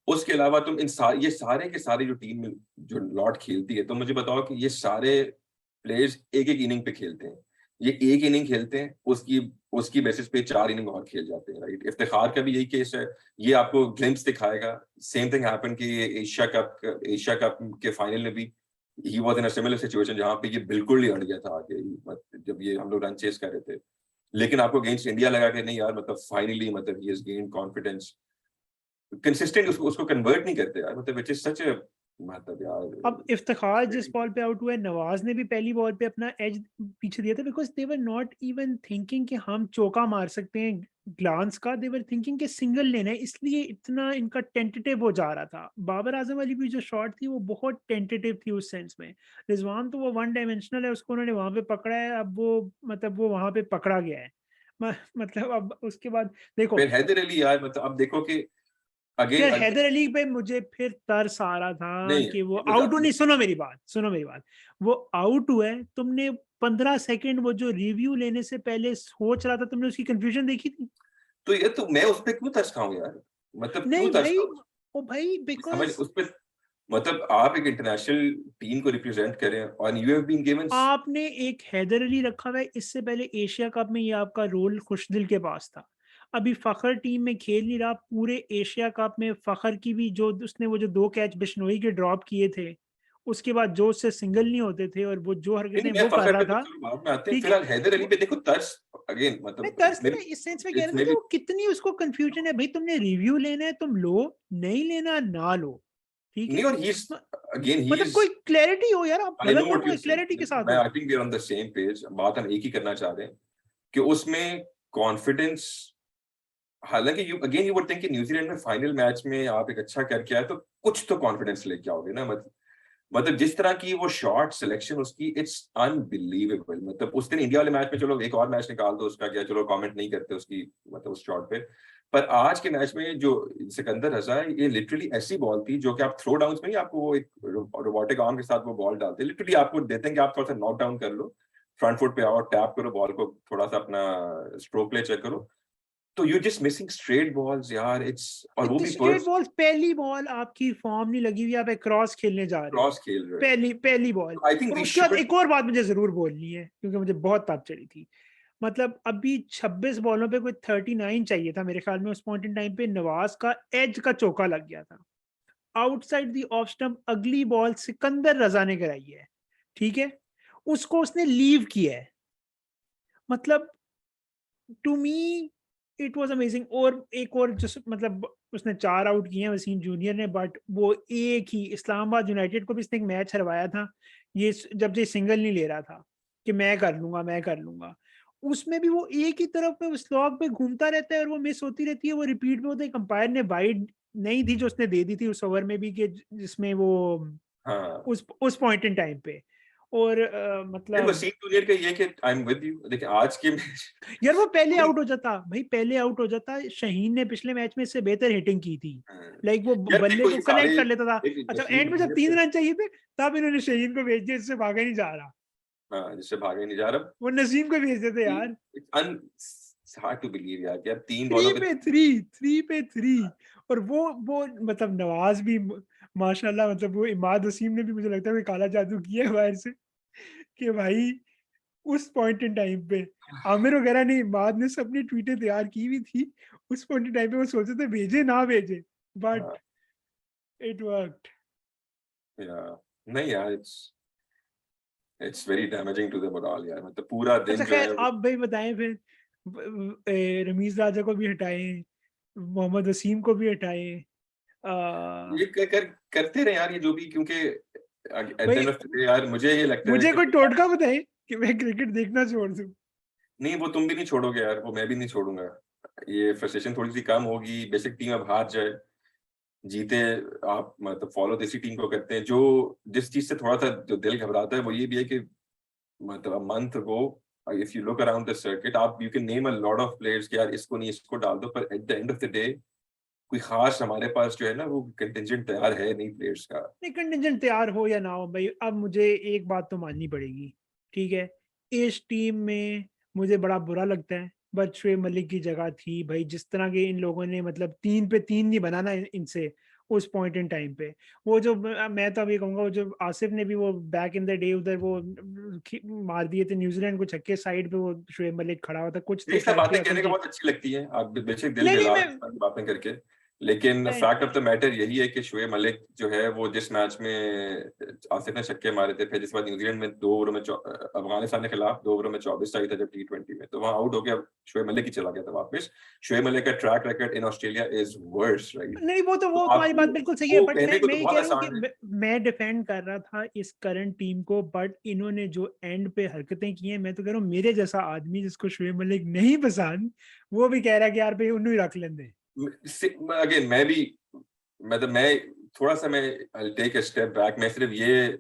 उसके अलावा तुम ये सारे के सारे जो टीम में जो लॉट खेलती है, तो मुझे बताओ कि ये सारे प्लेयर्स एक एक इनिंग पे खेलते हैं, ये एक इनिंग खेलते हैं, उसकी उसकी बेसिस पे 4 इनिंग और खेल जाते हैं, राइट? इफ्तिखार का भी यही केस है, ये आपको ग्लिम्स दिखाएगा। सेम थिंग हैपन कि एशिया कप के फाइनल में भी he was in a similar situation, जहां पे ये बिल्कुल ही अड़ गया था आगे ही, जब ये हम लोग रन चेस कर रहे थे, लेकिन आपको अगेंस्ट इंडिया लगा के नहीं यार, मतलब फाइनली मतलब he has gained confidence, consistent उसको कन्वर्ट नहीं करते यार, मतलब इट इज सच अ, मतलब अब यार इफ्तिखार जिस बॉल पे आउट हुआ है, नवाज ने भी पहली बॉल पे अपना एज पीछे दिया था, because they were not even thinking कि हम चौका मार सकते हैं ग्लांस का, दे वर थिंकिंग कि सिंगल लेना है, इसलिए इतना इनका टेंटेटिव हो जा रहा था। बाबर आजम वाली भी जो शॉट थी वो बहुत टेंटेटिव थी उस सेंस में। रिजवान तो वो वन डायमेंशनल है, उसको उन्होंने वहां पे पकड़ा है, अब वो मतलब वो वहां पे पकड़ा गया है। मतलब अब उसके बाद देखो, फिर हैदर अली यार, मतलब अब देखो कि अगेन, यार हैदर अली पे मुझे फिर तरस आ रहा था नहीं कि वो ये तो आउट, जाती नहीं है। सुनो मेरी बात, वो आउट हुआ है, तुमने 15 सेकंड वो जो रिव्यू लेने से पहले सोच रहा था, तुमने उसकी कंफ्यूजन देखी थी? तो ये तो मैं उस पे क्यों तरस खाऊं यार, मतलब क्यों नहीं तरस भाई, खाऊं? ओ भाई समझ बिकॉज उस पे, मतलब आप एक इंटरनेशनल टीम को रिप्रेजेंट करें, और यू हैव बीन गिवन। आपने एक हैदर अली रखा हुआ है, इससे पहले एशिया कप में ये आपका रोल खुशदिल के पास था, अभी फखर टीम में खेल नहीं रहा, पूरे एशिया कप में फखर की भी जो उसने वो जो 2 कैच बिश्नोई के ड्रॉप किए थे, उसके बाद जो उससे सिंगल नहीं होते थे और वो जो नहीं हरकतें नहीं, मैं वो कर फखर रहा पे तो था, चलो बाद में आते हैं, ठीक है। फिलहाल हैदर अली वो पे देखो तर्स, अगेन मैं मतलब तर्स इट्स नहीं, मे मैं इस सेंस में बी, कह इट्स रहा था मे कि बी, वो कितनी उसको कंफ्यूजन है, भाई तुमने रिव्यू लेना है तुम लो, नहीं लेना ना लो, ठीक नहीं, है। और ही इज, अगेन ही मतलब इज, कोई क्लैरिटी हो यार, आप आई नो गलत हो व्हाट यू से, क्लैरिटी के साथ मैं हो। I think we are on the same page, बात हम एक ही करना चाह रहे हैं कि उसमें कॉन्फिडेंस, हालांकि you again you would think कि न्यूजीलैंड में फाइनल मैच में आप एक अच्छा करके आए, तो कुछ तो कॉन्फिडेंस लेके आओगे ना, मतलब मतलब जिस तरह की वो शॉट सिलेक्शन उसकी, इट्स अनबिलीवेबल। मतलब उस दिन इंडिया वाले मैच में चलो एक और मैच निकाल दो उसका, क्या चलो कमेंट नहीं करते उसकी मतलब उस शॉट पे, पर आज के मैच में जो सिकंदर रजा है, ये लिटरली ऐसी बॉल थी जो कि आप थ्रो डाउन में ही आपको वो एक रोबोटिक आर्म के साथ वो बॉल डालते हैं, लिटरली आपको देते हैं कि आप थोड़ा सा नॉक डाउन कर लो, फ्रंट फुट पे आओ, टैप करो बॉल को, थोड़ा सा अपना स्ट्रोक प्ले चेक करो, तो you just missing straight balls यार, इट्स, और वो भी स्ट्रेट बॉल, पहली बॉल आपकी फॉर्म नहीं लगी हुई, आप एक क्रॉस खेलने जा रहे हो, क्रॉस खेल रहे पहली पहली बॉल। हो। आई थिंक और वी उसके बाद शुड, एक और बात मुझे जरूर बोलनी है क्योंकि मुझे बहुत ताप चढ़ी थी। मतलब अभी 26 बॉलों पे कोई 39 चाहिए था मेरे ख्याल में, उस पॉइंट इन टाइम पे नवाज का एज का चौका लग गया था आउटसाइड दी ऑफ स्टंप। अगली बॉल सिकंदर रजा ने कराई है, ठीक है, उसको उसने लीव किया है। मतलब to me it was amazing. और एक और जो मतलब उसने 4 आउट किए हैं वसीम जूनियर ने, बट वो एक ही इस्लामाबाद यूनाइटेड को भी इसने एक मैच हरवाया था, ये जब ये सिंगल नहीं ले रहा था कि मैं कर लूंगा मैं कर लूंगा, उसमें भी वो एक ही तरफ पे स्लॉग पे घूमता रहता है और वो मिस होती रहती है, वो रिपीट में होता है। अंपायर ने वाइड नहीं थी जो उसने दे दी थी उस ओवर में भी, कि जिसमें वो हाँ। उस पॉइंट इन टाइम पे। और नहीं, मतलब वसीम जूनियर का ये कि आई एम विद यू, देखिए आज के मैच यार वो पहले आउट हो जाता भाई, पहले आउट हो जाता। शाहीन ने पिछले मैच में इससे बेहतर हिटिंग की थी, लाइक वो यार बल्ले देखो को ये कनेक्ट सारे, कर लेता था। देखिए अच्छा वसीम एंड में जब जूनियर 3 से, रन चाहिए थे तब इन्होंने शाहीन को भेज दिया, इससे भागा नहीं जा रहा। हाँ जिससे भागे नहीं जा रहा, वो नसीम को भेज देते यार। It's un hard to believe यार कि यार 3 बॉलों थ्री पे, पे थ्री, 3 पे 3। और वो मतलब नवाज भी माशाल्लाह, मतलब वो इमाद वसीम ने भी मुझे लगता है कोई काला जादू किया है बाहर से, कि भाई उस पॉइंट इन टाइम पे आमिर वगैरह ने, इमाद ने सबने ट्वीटें तैयार की हुई थी उस पॉइंट इन टाइम पे, वो सोचते थे भेजे ना भेजे, हाँ बट इट वर्कड। या नहीं यार, it's it's very damaging to the morale यार, मतलब पूरा अच्छा दिन जो खैर है आप भाई बताएं फिर, रमीज राजा को भी हटाए, मोहम्मद वसीम को भी हटाए, ये करते रहे यार ये जो भी, क्योंकि एट द भाई एंड ऑफ द डे यार मुझे ये लगता है मुझे कि कोई टोटका बताए कि मैं क्रिकेट देखना छोड़ दूं। नहीं, वो तुम भी नहीं छोड़ोगे यार, वो मैं भी नहीं छोड़ूंगा। ये फ्रस्ट्रेशन थोड़ी सी कम होगी, बेसिक टीम अब हार जाए जीते, आप मतलब फॉलो देसी टीम को करते हैं। जो जिस चीज से थोड़ा सा जो दिल घबराता है वो ये भी है कि मतलब मंथ को, if you look around the circuit, आप you can name a lot of players कि यार इसको नहीं इसको डाल दो, पर at the end of the day कोई खास हमारे पास जो है ना वो कंटिजेंट तैयार है नहीं प्लेयर्स का। नहीं कंटिजेंट तैयार हो या ना हो भाई, अब मुझे एक बात तो माननी पड़ेगी, ठीक है, इस टीम में मुझे बड़ा बुरा लगता है, बट शुएब मलिक की जगह थी भाई। जिस तरह के इन लोगों ने मतलब 3 पे 3 नहीं बनाना इनसे उस पॉइंट इन टाइम पे, वो जो मैं तो अभी कहूंगा, वो जो आसिफ ने भी वो बैक इन द डे उधर वो मार दिए थे न्यूजीलैंड को छक्के, साइड पे वो शुएब मलिक खड़ा हुआ था, कुछ ये तो सब शायद बातें फैसल कहने को के। बहुत अच्छी लगती हैं, आप बेशक दिल नहीं नहीं दहला मैं, रहे हैं सारी बातें करके, लेकिन मैं फैक्ट ऑफ द मैटर यही है कि शोएब मलिक जो है वो जिस मैच में आसिफ ने छक्के मारे थे, फिर जिस बार न्यूजीलैंड में 2 ओवरों में अफगानिस्तान के खिलाफ 2 ओवरों में 24 चाहिए था जब T20 में, तो वहां आउट हो गया, शोएब मलिक ही चला गया था वापस। शोएब मलिक का track record in Australia is worse, right? नहीं, वो तो तो वो तुम्हारी बात आपको बिल्कुल सही है, वो बट कहने को मैं तो ये बहुत कह रहा हूँ कि आसान है। मैं डिफेंड कर रहा था इस करंट टीम को, बट इन्होंने जो एंड पे हरकतें की हैं, मैं तो कह रहा हूँ मेरे जैसा आदमी जिसको शुएब मलिक नहीं पसंद, वो भी कह रहा है कि यार भाई उन्हें ही रख लेंदे। अगेन मैं भी, मतलब मैं थोड़ा सा, मैं टेक अ स्टेप बैक, मैं सिर्फ ये,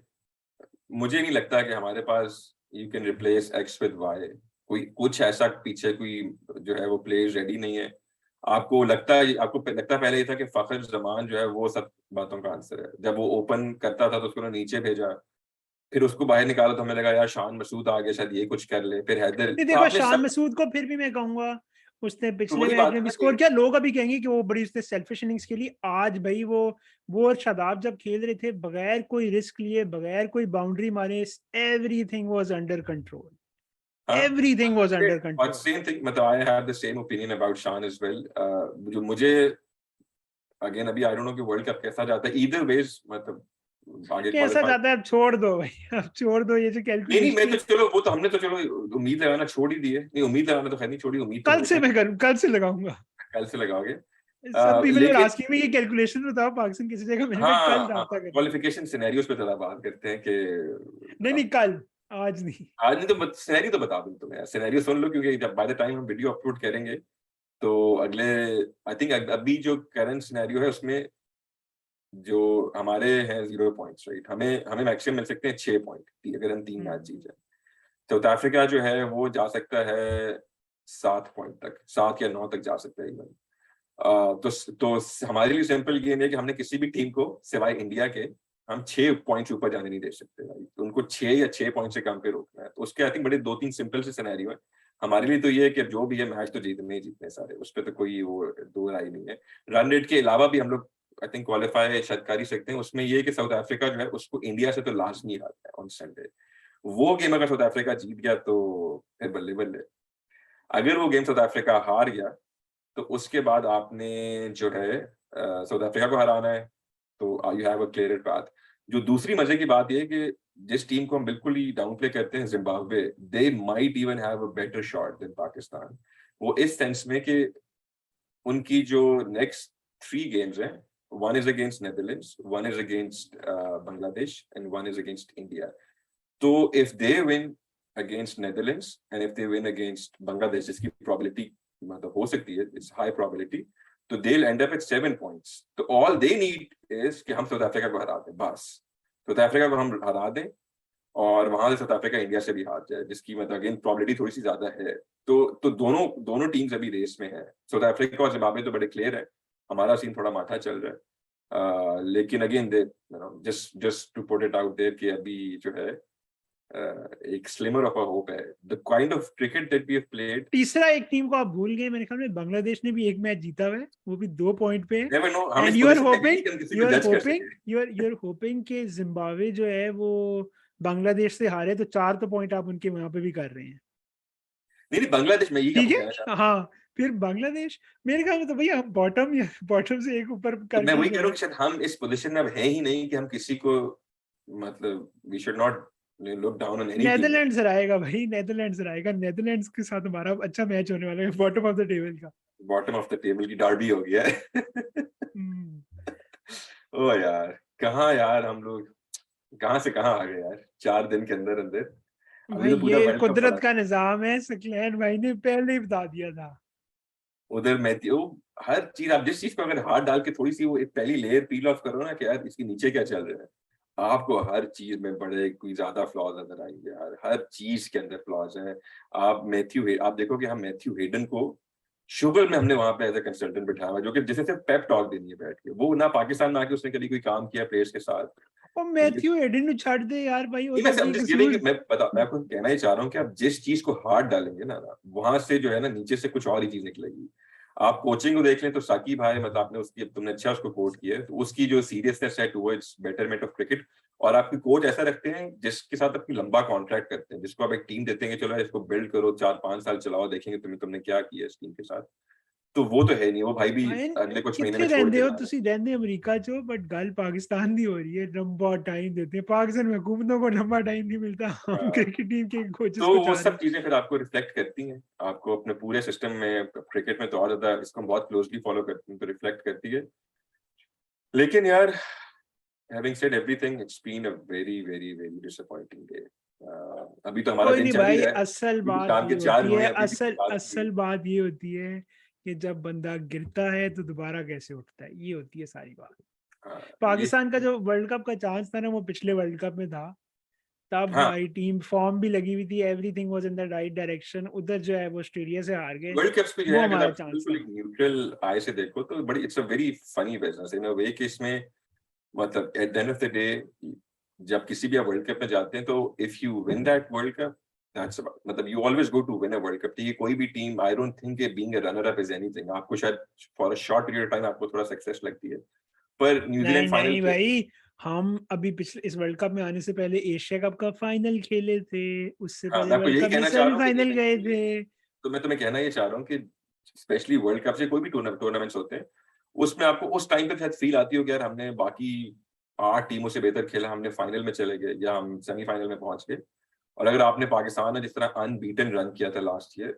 मुझे नहीं लगता कि हमारे पास you can replace X with Y, कोई कुछ ऐसा पीछे कोई जो है वो प्लेयर रेडी नहीं है। आपको लगता है, आपको लगता पहले ये था कि फखर जमान जो है वो सब बातों का आंसर है, जब वो ओपन करता था तो उसको उन्होंने नीचे भेजा, फिर उसको बाहर निकाला तो हमें लगा यार शान मसूद आ गया शायद ये कुछ कर ले, फिर हैदर, नहीं तो देखो, आपने शान सब, मसूद को फिर भी मैं कहूंगा उसने तो पिछले वही मैच बात में है भी ना स्कोर कि किया, लोग अभी कहेंगे कि वो बड़ी उसने सेल्फिश इनिंग्स खेली आज भाई। वो और शादाब जब खेल रहे थे बगैर कोई रिस्क लिए, बगैर कोई बाउंड्री मारे, एवरीथिंग वाज अंडर कंट्रोल, हाँ, एवरीथिंग वाज अंडर और कंट्रोल। सेम थिंग, मतलब I have the same opinion about शान एज वेल। जो मुझे, अगेन अभी आई डोंट नो कि वर्ल्ड कप कैसा जाता है, ईदर वेज मतलब आगे कैसा क्वालिफाई, जाता है अब छोड़ दो भाई, अब छोड़ दो ये जो नहीं नहीं, मैं कैलकुलेशन तो है। चलो वो तो हमने तो चलो उम्मीद लगाना छोड़ ही दी है, नहीं उम्मीद लगाना तो खैर नहीं छोड़ी, उम्मीद तो कल से हमेशा मैं करूँ, कल से लगाऊंगा। कल से लगाओगे। सब पीपल वर लेकिन आस्किंग मी ये कैलकुलेशन बताओ पाकिस्तान किसी जगह, मैंने कहा हाँ कल हाँ, रास्ता करूंगा। क्वालिफिकेशन सिनेरियोस पे थोड़ा बात करते हैं कि नहीं नहीं कल, आज नहीं। आज नहीं तो सिनेरियो तो बता दूं तुम्हें, सिनेरियो सुन लो, क्योंकि जब बाय द टाइम हम वीडियो अपलोड करेंगे तो अगले, आई थिंक अभी जो करंट सिनेरियो है उसमें जो हमारे हैं 0 पॉइंट्स, राइट, हमें हमें मैक्सिमम मिल सकते हैं 6 पॉइंट अगर हम 3 मैच जीत जाए। साउथ अफ्रीका जो है वो जा सकता है 7 पॉइंट तक, 7 या 9 तक जा सकता है इवन। तो हमारे लिए सिंपल गेम है कि हमने किसी भी टीम को सिवाय इंडिया के हम 6 पॉइंट्स ऊपर जाने नहीं दे सकते, राइट। तो उनको 6 या 6 पॉइंट से कम पे रोकना है। तो उसके आई थिंक बड़े 2-3 सिंपल से सिनेरियो है। हमारे लिए तो ये है कि जो भी है मैच तो जीतने ही जीतने सारे, उस पे तो कोई वो दो राय नहीं है। रन रेट के अलावा भी हम लोग आई थिंक क्वालिफाई शायद कर ही सकते हैं। उसमें ये है कि साउथ अफ्रीका जो है उसको इंडिया से तो लाजमी हारना है ऑन संडे। वो गेम अगर साउथ अफ्रीका जीत गया तो फिर बल्ले बल्ले। अगर वो गेम साउथ अफ्रीका हार गया तो उसके बाद आपने जो है साउथ अफ्रीका को हराना है, तो you have a clear path. जो दूसरी मजे की बात ये है कि जिस टीम को हम बिल्कुल ही डाउन प्ले करते हैं, Zimbabwe, they might even have a better shot than Pakistan. वो इस सेंस में कि उनकी जो नेक्स्ट 3 गेम्स हैं, one is against Netherlands, one is against Bangladesh and one is against India. तो if they win against Netherlands and if they win against Bangladesh, जिसकी probability मतलब हो सकती है, it's high probability, तो they'll end up at 7 points। तो all they need is कि हम साउथ अफ्रीका को हरा दें, बस साउथ अफ्रीका को हम हरा दें और वहां से साउथ अफ्रीका इंडिया से भी हार जाए, जिसकी मतलब अगेन प्रोबेबिलिटी थोड़ी सी ज्यादा है। तो दोनों दोनों टीम्स अभी रेस में है। साउथ अफ्रीका और जिम्बाब्वे तो बड़े क्लियर है, हमारा सीन थोड़ा माठा चल रहा है। लेकिन again they just to put it out there कि अभी जो है एक स्लिमर ऑफ अ होप है। The kind of cricket that we have played. तीसरा एक टीम को आप भूल गए मेरे ख्याल में, बांग्लादेश ने भी एक मैच जीता हुआ है, वो भी 2 पॉइंट पे है। नेवर नो, हम एंड इस यू आर पोजीशन में नहीं होपिंग कि हम किसी को जज कर सकें। यू आर होपिंग कि जिम्बाब्वे जो है वो बांग्लादेश से हारे तो 4 तो पॉइंट आप उनके वहां पे भी कर रहे हैं। नहीं नहीं, बांग्लादेश में यही ठीक आपको कहना चाहता है, हूँ। हाँ। फिर बांग्लादेश, मेरे ख्याल में तो भैया हम बॉटम से एक ऊपर तो मैं करके ही वही कह रहा हूँ चले। कि शायद हम इस पोजीशन में अब है ही नहीं कि हम किसी को मतलब we should not look down on any team. Netherlands हराएगा भाई, नेदरलैंड्स हराएगा, नेदरलैंड्स के साथ हमारा अच्छा मैच होने वाला है बॉटम ऑफ द टेबल का। बॉटम ऑफ द टेबल की डार्बी हो गया है। हम्म। ओ यार, कहाँ यार हम लोग कहाँ से कहाँ आ गए यार 4 दिन के अंदर अंदर। अभी भाई तो पूरा ये वर्ल्ड कप कुदरत पड़ा। का निजाम है, सकलैन भाई ने पहले ही बता दिया था। उधर मैथ्यू, हर चीज आप जिस चीज को अगर हाथ डाल के थोड़ी सी वो एक पहली लेयर पील ऑफ करो ना कि यार इसके नीचे क्या चल रहा है, आपको हर चीज में बड़े कोई ज्यादा फ्लॉज नजर आएंगे यार। हर चीज के अंदर फ्लॉज हैं। आप देखोगे हम मैथ्यू हेडन को शुगर में हमने वहां पे एज ए कंसल्टेंट बिठाया हुआ है, जो कि जिसे सिर्फ पेप टॉक देनी है बैठ के। वो ना पाकिस्तान में आके उसने कभी कोई काम किया प्लेयर्स के साथ। और मैथ्यू एडन छाड़ दे यार भाई, वो नहीं, तो मैं अपनी जिस गिविंग कसूर। मैं आपको कहना ही चाह रहा हूँ कि आप जिस चीज को हाथ डालेंगे ना, वहां से जो है ना नीचे से कुछ और ही चीज निकलेगी। आप कोचिंग को देख लें तो साकिब भाई, मतलब आपने उसकी, तुमने अच्छा उसको कोट किया है, तो उसकी जो सीरियसनेस है टुवर्ड्स बेटरमेंट ऑफ क्रिकेट, और आपकी कोच ऐसा रखते हैं जिसके साथ अपनी लंबा कॉन्ट्रैक्ट करते हैं, जिसको आप एक टीम देते हैं कि चलो इसको बिल्ड करो, 4-5 साल चलाओ, देखेंगे तुमने क्या किया इस टीम के साथ। तो वो तो है नहीं, वो भाई भी भाई अगले कुछ महीने कितने में छोड़ रहंदे के हो जा रहे हैं। तुसी, रहंदे अमेरिका चो, बट गल पाकिस्तान दी हो रही है। लंबा टाइम देते हैं पाकिस्तान में, हुकूमतों को लंबा टाइम नहीं मिलता, हम हाँ, क्रिकेट टीम के कोचेस तो को वो चाह रहे सब हैं। चीजें फिर आपको रिफ्लेक्ट करती हैं, आपको अपने पूरे सिस्टम में, क्रिकेट में तो और ज्यादा इसको हम बहुत क्लोजली फॉलो करते हैं, तो रिफ्लेक्ट करती है। लेकिन यार, having said everything, it's been a very very very disappointing day. अभी तो हमारा कोई दिन नहीं चल ही भाई, रहा है, असल क्योंकि बात शाम ये के 4 होती हुए है, हैं, अभी भी असल बात होगी। असल बात ये होती है कि जब बंदा गिरता है तो दोबारा कैसे उठता है, ये होती है सारी बात। हाँ, ये पाकिस्तान का जो वर्ल्ड कप का चांस था ना, वो पिछले वर्ल्ड कप में था। तब हाँ, भाई टीम फॉर्म भी लगी हुई थी, everything was in the right direction. उधर जो है वो ऑस्ट्रेलिया से हार गए, वर्ल्ड कप्स पे जो वो है अगर हमारा आप चांस बिल्कुल था। एक न्यूट्रल आई से देखो तो बड़ी, it's a very funny business in a way कि इसमें मतलब at the end of the day, जब किसी भी आप वर्ल्ड कप में जाते हैं तो if you win that world cup, that's मतलब you always go to win a world cup. ये कोई भी team, I don't think being a runner up is anything. आपको शायद for a short period of time आपको थोड़ा success लगती है, पर नहीं न्यूजीलैंड फाइनल नहीं खेल। भाई, हम अभी पिछले इस वर्ल्ड कप में आने से पहले एशिया कप का फाइनल खेले थे, उससे हाँ, पहले मैं आपको वर्ल्ड यही कप में कहना चाह रहा हूँ कि सेमीफाइनल गए इवेंचुअली, थे। तो मैं तुम्हें कहना ये चाह रहा हूँ कि स्पेशली वर्ल्ड कप से कोई भी टूर्नामेंट्स होते हैं, उसमें आपको उस टाइम पे शायद फील आती हो कि यार हमने बाकी 8 टीमों से बेहतर खेला, हमने फाइनल में चले गए या हम सेमीफाइनल में पहुंच गए। और अगर आपने पाकिस्तान ने जिस तरह अनबीटन रन किया था लास्ट ईयर,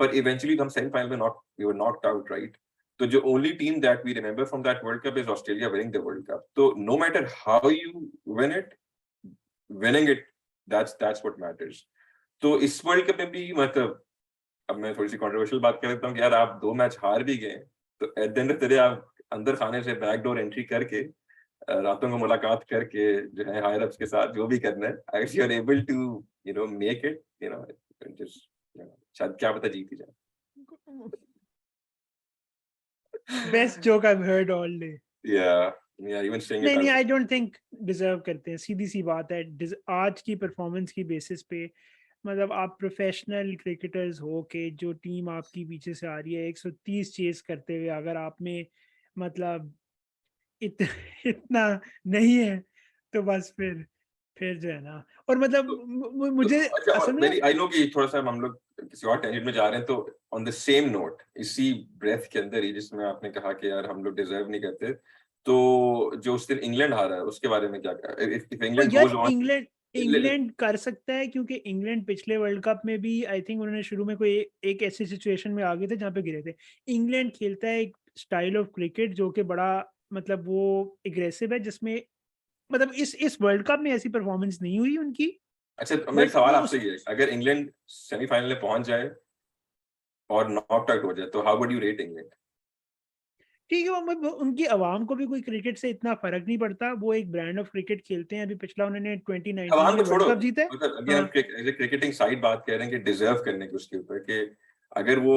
पर इवेंचुअली हम सेमीफाइनल में not we were knocked out, right. तो जो only team that we remember from that world cup is Australia winning the world cup. तो no matter how you win it, winning it, that's what matters. तो इस world cup में भी मतलब, अब मैं थोड़ी सी कंट्रोवर्शियल बात कर लेता हूँ कि यार आप 2 मैच हार भी गए, तो eight the end of the day आप अंदर खाने से बैकडोर एंट्री करके रातों को मुलाकात करके जो है हायर अप्स के साथ जो भी करना है, if you are able to make it, just शायद क्या पता जीत ही जाए। Best joke I heard all day. Yeah, yeah, even saying it नहीं out. I don't think deserve करते हैं, सीधी सी बात है। आज की परफॉर्मेंस की बेसिस पे मतलब आप प्रोफेशनल क्रिकेटर्स हो के जो टीम आपकी पीछे से आ रही है 130 चेस करते हुए, अगर आप में मतलब इत, इतना नहीं है तो बस फिर जो है ना, और मतलब तो, मुझे अच्छा, असल और में मेरी आई नो कि थोड़ा सा हम लोग किसी और टेंजेंट में जा रहे हैं, तो ऑन द सेम नोट, इसी ब्रेथ के अंदर ही जिसमें आपने कहा कि यार हम लोग डिजर्व नहीं करते, तो जो उस दिन इंग्लैंड हारा है उसके बारे में क्या, इफ इंग्लैंड यार गोज ऑन। इंग्लैंड कर सकता है, क्योंकि इंग्लैंड पिछले वर्ल्ड कप में भी आई थिंक उन्होंने शुरू में कोई एक ऐसी सिचुएशन में आ गए थे जहाँ पे गिरे थे। इंग्लैंड खेलता है एक स्टाइल ऑफ क्रिकेट जो कि बड़ा मतलब वो एग्रेसिव है, जिसमें मतलब इस वर्ल्ड कप में ऐसी परफॉर्मेंस नहीं हुई उनकी। अच्छा, तो मेरा बट सवाल वो आपसे ये है, अगर इंग्लैंड सेमीफाइनल में पहुंच जाए और नॉक आउट हो जाए, तो how would you rate England? ठीक है, उनकी आवाम को भी कोई क्रिकेट से इतना फर्क नहीं पड़ता, वो एक ब्रांड ऑफ क्रिकेट खेलते हैं। अभी पिछला उन्होंने 2019 आवाम में को वर्ल्ड छोड़ो, कप जीता है। मतलब अभी हम हाँ। क्रिकेटिंग साइड बात कर रहे हैं कि डिजर्व करने की उसके ऊपर, कि अगर वो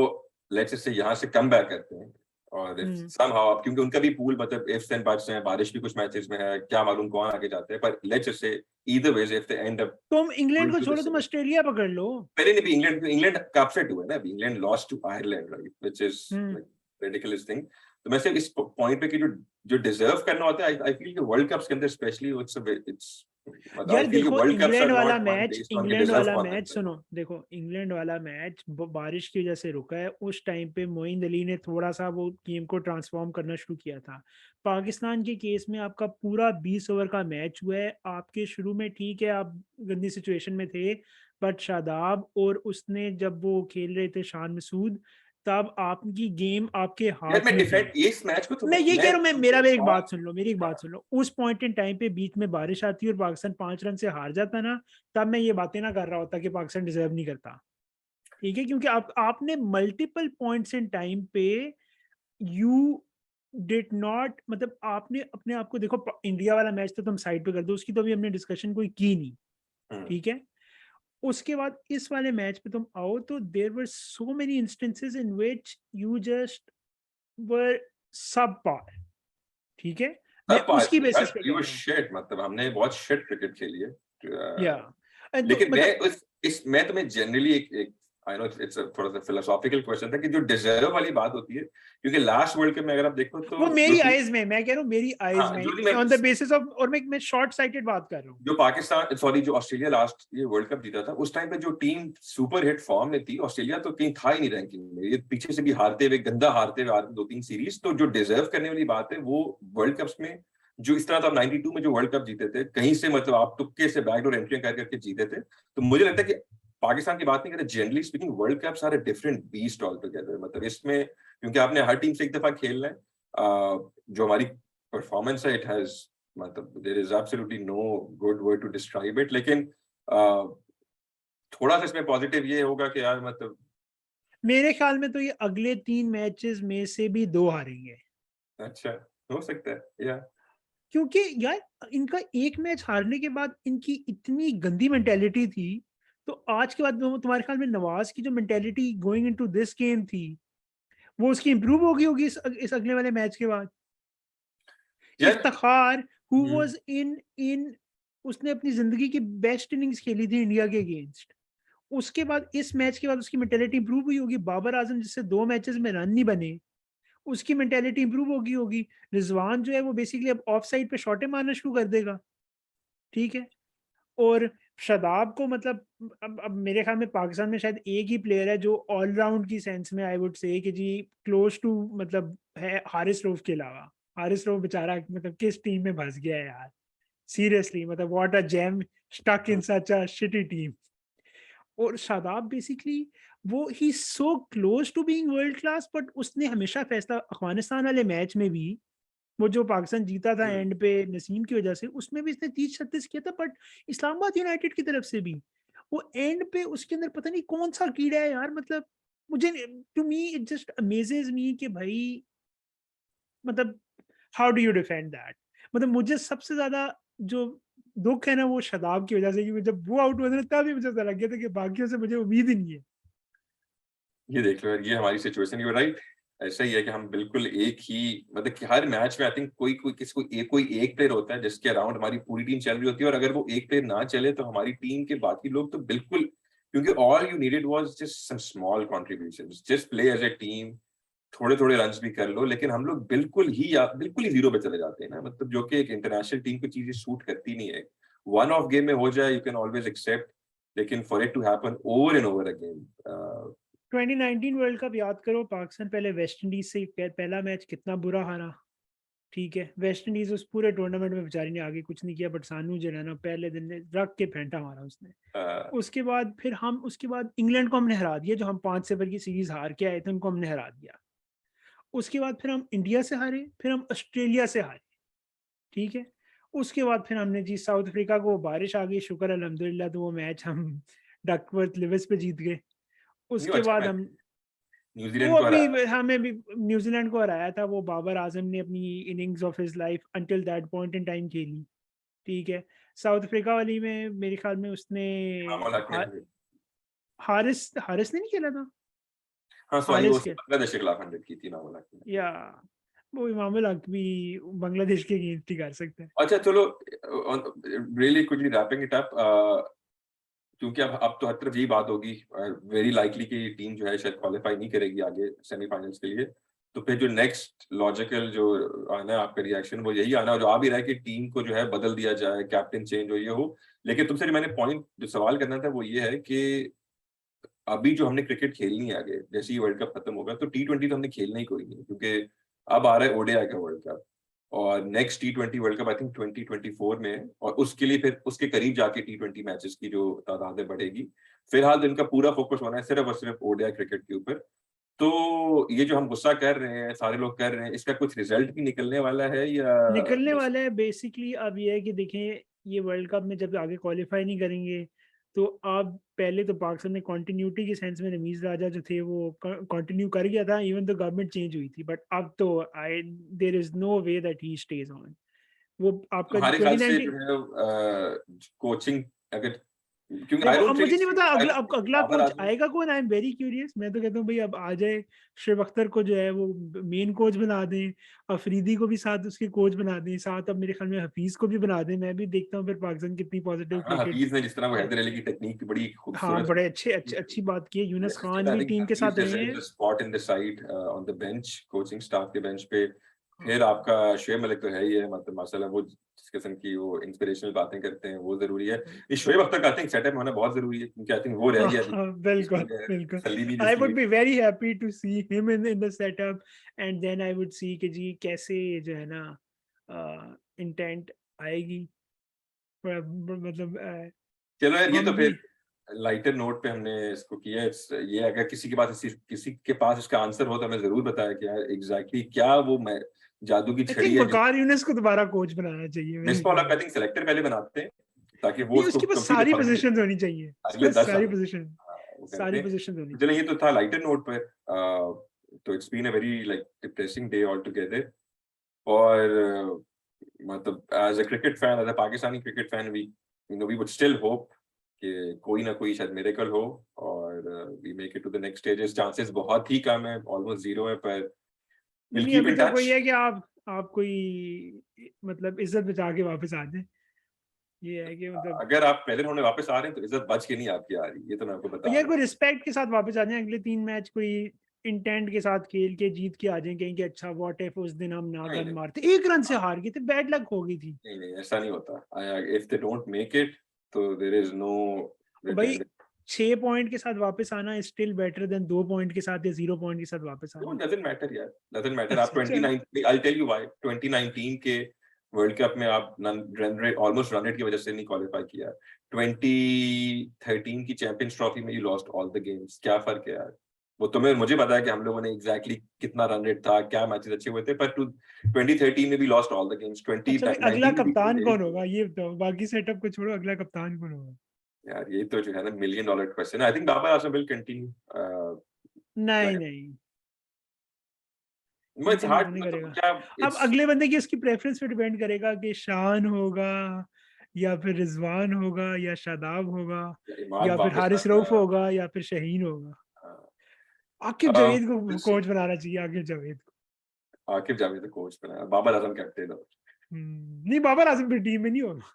लेट्स से यहाँ से कम बैक करते हैं और इफ हम्म। समहाउ, क्योंकि उनका भी पूल मतलब इफ्स एंड बट्स है, बारिश भी कुछ मैचेस में है, क्या मालूम कौन आगे जाते हैं, पर let's say either ways if they end up तुम इंग्लैंड गोइंग को टू द छोड़ो, तुम सेमी, ऑस्ट्रेलिया पकड़ लो। पहले नहीं भी इंग्लैंड इंग्लैंड का अपसेट हुआ है ना, अभी England lost to Ireland, right, which is hmm. Like ridiculous thing. तो मैं सिर्फ इस पॉइंट पे कि जो जो डिजर्व करना होता है, आई फील कि वर्ल्ड कप्स के अंदर स्पेशली इट्स मतलब आई यार फील कि देखो, world cups are not one based on कि डिजर्व कौन करता है। सुनो देखो, इंग्लैंड वाला मैच बारिश की वजह से रुका है। उस टाइम पे मोइन अली ने थोड़ा सा वो गेम को ट्रांसफॉर्म करना शुरू किया था। पाकिस्तान के केस में आपका पूरा 20 ओवर का मैच हुआ है, आपके शुरू में ठीक है आप गंदी सिचुएशन में थे, बट शादाब और उसने जब वो खेल रहे थे शान मसूद, तब आपकी गेम आपके यार हाथ मैं में थी। डिफेंड इस मैच को तो मैं ये कह मैं रहा हूँ, मैं मेरा भी एक हाँ, बात सुन लो, मेरी एक बात सुन लो। उस पॉइंट इन टाइम पे बीच में बारिश आती और पाकिस्तान 5 रन से हार जाता ना, तब मैं ये बातें ना कर रहा होता कि पाकिस्तान डिजर्व नहीं करता। ठीक है, क्योंकि आपने मल्टीपल पॉइंट्स इन टाइम पे यू डिड नॉट, मतलब आपने अपने आप को देखो। इंडिया वाला मैच तो तुम साइड पे कर दो, उसकी तो अभी हमने डिस्कशन कोई की नहीं। हम्म, ठीक है, उसके बाद इस वाले मैच पे तुम आओ तो there were so many instances in which you just were सब पार। ठीक है, मैं सब पार उसकी यार, बेसिस पे वी कह वर रहा हूँ। शिट, मतलब हमने बहुत शिट क्रिकेट खेली है। या तो लेकिन मैं मतलब इस मैं तुम्हें जनरली एक आई नो इट्स थोड़ा सा फिलोसॉफिकल क्वेश्चन था कि जो डिजर्व वाली बात होती है, क्योंकि लास्ट वर्ल्ड कप में अगर आप देखो तो वो जो मेरी टीम, आइज में, मैं कह रहा हूँ मेरी आइज हाँ जो नहीं में मैं ऑन द बेसिस ऑफ, और मैं शॉर्ट साइटेड बात कर रहा हूँ। जो पाकिस्तान सॉरी जो ऑस्ट्रेलिया लास्ट ये वर्ल्ड कप जीता था, उस टाइम पे जो टीम सुपर हिट फॉर्म में थी, ऑस्ट्रेलिया तो कहीं था ही नहीं रैंकिंग में, ये पीछे से भी हारते हुए गंदा हारते हुए आ रहे 2-3 सीरीज। तो जो डिजर्व करने वाली बात है वो वर्ल्ड कप्स में, जो इस तरह था 92 में जो वर्ल्ड कप जीते थे, कहीं से मतलब आप तुक्के से बैकडोर एंट्री कर करके जीते थे। तो मुझे लगता है कि पाकिस्तान की बात नहीं करते, generally speaking world cups are a different beast altogether, मतलब इसमें क्योंकि आपने हर टीम से एक दफा खेलना है, जो हमारी परफॉर्मेंस है, इट हैज मतलब there is absolutely no good word to describe it, लेकिन थोड़ा सा इसमें पॉजिटिव ये होगा कि यार मतलब मेरे ख्याल में तो ये अगले 3 मैचेस में से भी 2 हारेंगे। अच्छा हो सकता है या क्योंकि यार इनका एक मैच हारने के बाद इनकी इतनी गंदी मेंटेलिटी थी, तो आज के बाद तुम्हारे ख्याल में नवाज की जो mentality going into this game थी, वो उसकी इंप्रूव होगी होगी इस अगले वाले मैच के बाद। यार Iftikhar who hmm, was in in उसने अपनी जिंदगी की बेस्ट इनिंग्स खेली थी इंडिया के अगेंस्ट। उसके बाद इस मैच के बाद उसकी मेंटेलिटी इंप्रूव हुई होगी। बाबर आजम जिससे 2 मैचेस में रन नहीं बने, उसकी मेंटेलिटी इंप्रूव होगी होगी। रिजवान जो है वो बेसिकली अब ऑफ साइड पे शॉटे मारना शुरू कर देगा। ठीक है, और शादाब को मतलब अब मेरे ख्याल में पाकिस्तान में शायद एक ही प्लेयर है जो ऑलराउंड की सेंस में आई वुड से कि जी क्लोज टू मतलब है हारिस रऊफ के अलावा। हारिस रऊफ बेचारा मतलब किस टीम में फंस गया है यार, सीरियसली, मतलब what a gem stuck in such a shitty team. और शादाब बेसिकली वो ही so close to being world class, but उसने हमेशा फैसला अफगानिस्तान वाले मैच में भी, वो जो पाकिस्तान जीता था हम्म। एंड पे नसीम की वजह से, उसमें भी इसने 30-36 किया था। बट इस्लामाबाद यूनाइटेड की तरफ से भी वो एंड पे उसके अंदर पता नहीं कौन सा कीड़ा है यार, मतलब मुझे, to me it just amazes me कि भाई मतलब how do you defend that. मतलब मुझे सबसे ज़्यादा जो दुःख है ना वो शादाब की वज़ह से, क्योंकि जब वो आउट हुआ था ना तभी मुझे ऐसा लग गया था कि बाकियों से मुझे उम्मीद ही नहीं है। ये देख लो यार, ये हमारी सिचुएशन, यू आर राइट। ऐसा ही है कि हम बिल्कुल एक ही, मतलब कि हर मैच में आई थिंक कोई एक प्लेयर होता है जिसके अराउंड हमारी पूरी टीम चल रही होती है, और अगर वो एक प्लेयर ना चले तो हमारी टीम के बाकी लोग तो बिल्कुल, क्योंकि all you needed was just some small contributions, just play as a team, थोड़े-थोड़े रन्स भी कर लो, लेकिन हम लोग बिल्कुल ही ज़ीरो पे चले जाते हैं ना, मतलब जो कि एक इंटरनेशनल टीम को चीज़ें सूट करती नहीं है। वन ऑफ गेम में हो जाए यू कैन ऑलवेज एक्सेप्ट, लेकिन for it to happen over and over again 2019 world cup याद करो, पाकिस्तान पहले वेस्ट इंडीज से पहला मैच कितना बुरा हारा। ठीक है, वेस्ट इंडीज उस पूरे टूर्नामेंट में बेचारी ने आगे कुछ नहीं किया, बट सानू जो है ना पहले दिन ने रख के फेंटा मारा उसने। उसके बाद फिर हम उसके बाद इंग्लैंड को हमने हरा दिया, जो हम 5 सिफर की सीरीज हार के आए थे उनको हमने हरा दिया। उसके बाद फिर हम इंडिया से हारे, फिर हम ऑस्ट्रेलिया से हारे। ठीक है, उसके बाद फिर हमने जी साउथ अफ्रीका को, बारिश आ गई शुक्र अल्हम्दुलिल्लाह, तो वो मैच हम डकवर्थ लिविस पे जीत गए। नहीं, वो उसके अच्छा बाद मैच हम वो न्यूजीलैंड को अभी हराया। हमें भी न्यूजीलैंड को हराया था, वो बाबर आजम ने अपनी innings of his life until that point in time खेली। ठीक है, साउथ अफ्रीका वाली में मेरे ख्याल में उसने इमामुल हक ने हा, भी, हारिस हारिस ने नहीं खेला था। हाँ सॉरी, वो हारिस के बांग्लादेश के खिलाफ 100 की थी इमामुल हक ने। या वो इमामुल हक भी बांग्लादेश के अगेंस्ट ही कर सकते हैं। अच्छा चलो, really quickly wrapping it up, क्योंकि अब तो हर तरफ यही बात होगी, वेरी लाइकली कि टीम जो है शायद क्वालिफाई नहीं करेगी आगे सेमीफाइनल्स के लिए। तो फिर जो नेक्स्ट लॉजिकल जो आना है आपका रिएक्शन, वो यही आना, जो आ भी रहा है कि टीम को जो है बदल दिया जाए, कैप्टन चेंज हो, ये हो। लेकिन तुमसे जो मैंने पॉइंट जो सवाल करना था वो ये है कि अभी जो हमने क्रिकेट खेलनी है आगे, जैसे ही वर्ल्ड कप खत्म होगा तो टी20 तो हमने खेलना ही कोई नहीं, क्योंकि अब आ रहा है ओडीआई का वर्ल्ड कप, और next T20 world cup I think 2024 में है, और उसके लिए फिर उसके करीब जाके टी20 मैचेस की जो तादाद है बढ़ेगी। फिलहाल तो इनका पूरा फोकस होना है सिर्फ और सिर्फ ओडीआई क्रिकेट के ऊपर। तो ये जो हम गुस्सा कर रहे हैं, सारे लोग कर रहे हैं, इसका कुछ रिजल्ट भी निकलने वाला है या निकलने बस? वाला है बेसिकली। अब ये है कि देखें, ये वर्ल्ड कप में जब आगे क्वालिफाई नहीं करेंगे तो अब पहले तो पाकिस्तान में कंटिन्यूटी के सेंस में रमीज राजा जो थे वो कंटिन्यू कर गया था, इवन तो गवर्नमेंट चेंज हुई थी, बट अब तो I there is no way that he stage on. वो आपका तुम्हारे ख्याल से जो 2019 है कोचिंग, अगर, क्योंकि आई देखो, अब डोंट रियली मुझे नहीं सी, पता आई अगला डोंट थिंक अगला बाबर कोच आजम। आएगा कौन। I am very curious. मैं तो कहता हूँ भाई अब आ जाए शुएब अख्तर को जो है वो मेन कोच बना दें, अफरीदी को भी साथ उसके कोच बना दें, साथ अब मेरे ख्याल में हफीज को भी बना दें। मैं भी देखता हूँ फिर पाकिस्तान कितनी पॉजिटिव हाँ, क्रिकेट। हफीज ने जिस तरह वो हैदर अली की टेक्निक की बड़ी हाँ, खूबसूरत बड़े अच्छी बात की है। यूनुस स्टिल खान आई भी थिंक टीम के हफीज साथ रहे डिजर्व्स हैं। अ spot in the side on the bench, coaching staff के बेंच पे। हाँ, फिर आपका शोएब मलिक तो है ही है, मतलब माशाल्लाह, वो जिस किस्म की वो इंस्पिरेशनल बातें करते हैं वो जरूरी है। ये शोएब अख्तर का आई थिंक सेटअप होना बहुत जरूरी है, क्योंकि आई थिंक वो रह हाँ, गया अभी, हाँ, बिल्कुल इसमें बिल्कुल। तसल्ली नहीं आई जिसकी वुड हुई। Be very happy to see him in the setup, and then I would see कि जी कैसे जो है ना इंटेंट आएगी। मतलब चलो यार, ये तो हम भी फिर लाइटर नोट पे हमने इसको किया। ये अगर किसी के पास इसका आंसर हो तो हमें जरूर बताया कि यार एग्जैक्टली क्या वो मैं जादू की आई छड़ी थिंक है जिस वकार यूनिस को दोबारा कोच बनाना चाहिए मेरे बेसबॉल ख्याल आई में। थिंक सेलेक्टर पहले बनाते हैं, ताकि वो नहीं, उसको उसके पास कंप्लीट सारी अथॉरिटी पोजीशंस होनी चाहिए, उसके अगले पास 10 सारी सालों में। पोजीशन, हाँ, वो करते सारी हैं। पोजीशंस होनी तो चलो, चाहिए। ये तो था लाइटर नोट पर। तो it's been a very like depressing day altogether. और मतलब as a cricket fan, as a Pakistani cricket fan, we would still hope कि कोई ना कोई शायद मिरेकल हो और we make it to the next stages. Chances बहुत ही कम है, ऑलमोस्ट जीरो है, पर नहीं विल नहीं, कीप अभी इन तक टच। वही है कि आप कोई मतलब इज्जत बचा के वापस आ जाए। ये है कि मतलब अगर आप पहले राउंड में वापस आ रहे हैं तो इज्जत बच के नहीं आपकी आ रही, ये तो मैं आपको बता ये रहा कोई हूँ। रिस्पेक्ट के साथ वापस आ जाए, अगले 3 मैच कोई इंटेंट के साथ खेल के जीत के आ जाए, कहें कि अच्छा व्हाट इफ उस दिन हम ना नहीं गन नहीं, मारते, 1 रन से हार गए थे, बैड लक हो गई थी। नहीं नहीं, ऐसा नहीं होता। If they don't make it तो देयर इज नो और भाई रिटर्न। 6 पॉइंट के साथ वापस आना is still better than 2 point के साथ या 0 पॉइंट के साथ वापस नो, आना। डजंट मैटर यार, डजंट मैटर। आप अच्छा, चल। 29, आई टेल यू व्हाई। 2019 के वर्ल्ड कप में आप run rate, almost run rate की वजह से नहीं क्वालिफाई किया। 2013 की चैंपियंस ट्रॉफी में you lost all the games, क्या फर्क है यार? वो तुम्हें, मुझे पता है कि हम लोगों ने एग्जैक्टली कितना रन रेट था, क्या मैचेस अच्छे हुए थे, पर 2013 में भी लॉस्ट ऑल द गेम्स, अच्छा भाई, अगला 2019 में भी कप्तान यही कौन हुआ। होगा ये बताओ, बाकी सेटअप को छोड़ो, अगला कप्तान कौन होगा? यार ये तो जो है ना $1 million question. I think Babar Azam will continue. नहीं नहीं, नो इट्स नीचे नहीं हार्ड, आने मतलब करेगा। क्या, अब इट्स अगले बंदे की उसकी प्रेफ़रेंस पे डिपेंड करेगा कि शान होगा या फिर रिज़वान होगा या शादाब होगा इमाद या फिर वापस आ हारिस गया। रऊफ़ होगा या फिर शाहीन होगा। हाँ, आकिब जावेद को we'll see। कोच बनाना चाहिए, आकिब जावेद को। आकिब जावेद को कोच बनाया, बाबर आजम कैप्टन हो। नहीं, बाबर आज़म फिर टीम में नहीं होगा।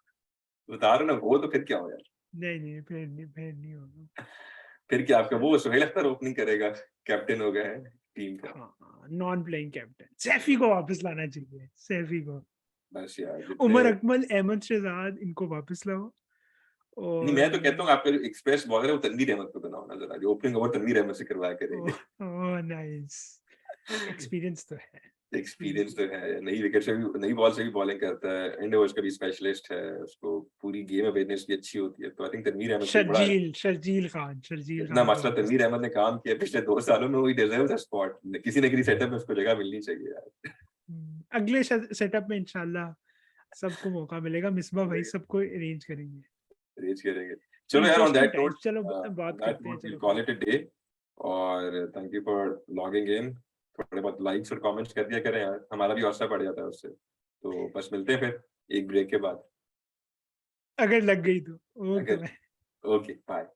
बता रहा हूँ ना, वो तो फिर क्या हो यार? नहीं, फिर नहीं होगा। फिर क्या आपका वो सुहेल अख्तर ओपनिंग करेगा, कैप्टन हो गया है टीम का। हाँ, नॉन प्लेइंग कैप्टन। सैफी को वापस लाना चाहिए, सैफी को। बस यार जितने, उमर अकमल, अहमद शहजाद इनको वापस लाओ नहीं और मैं तो कहता हूँ आपका जो एक्सप्रेस बॉलर है वो तनवीर अहमद को बनाओ ना जरा, जो ओपनिंग ओवर तनवीर अहमद से करवाया करेंगे। ओह ओह नाइस। एक्सपीरियंस तो है। एक्सपीरियंस तो है, नई विकेट से भी, नई बॉल से भी बॉलिंग करता है, एंड ओवर्स का भी स्पेशलिस्ट है, उसको पूरी गेम अवेयरनेस भी अच्छी होती है, तो आई थिंक तनवीर अहमद को बड़ा, शर्जील जितना खान को मसला वापस तनवीर लाओ। अहमद ने काम किया पिछले 2 सालों में, वही डिजर्व स्पॉट, किसी न किसी सेटअप में उसको जगह मिलनी चाहिए यार। अगले सेटअप में इंशाल्लाह सबको मौका मिलेगा, मिसबा भाई सबको अरेंज करेंगे। रेज करेंगे। चलो यार, इंटरेस्टिंग टाइम्स। चलो बात करते हैं, वी चलो कॉल फिर। इट अ डे, और thank you for logging in. थोड़े बहुत लाइक्स और कमेंट्स कर दिया करें यार, हमारा भी हौसला बढ़ जाता है उससे। तो बस मिलते हैं फिर एक ब्रेक के बाद। अगर लग गई तो। ओके अगर, भाई। Okay bye.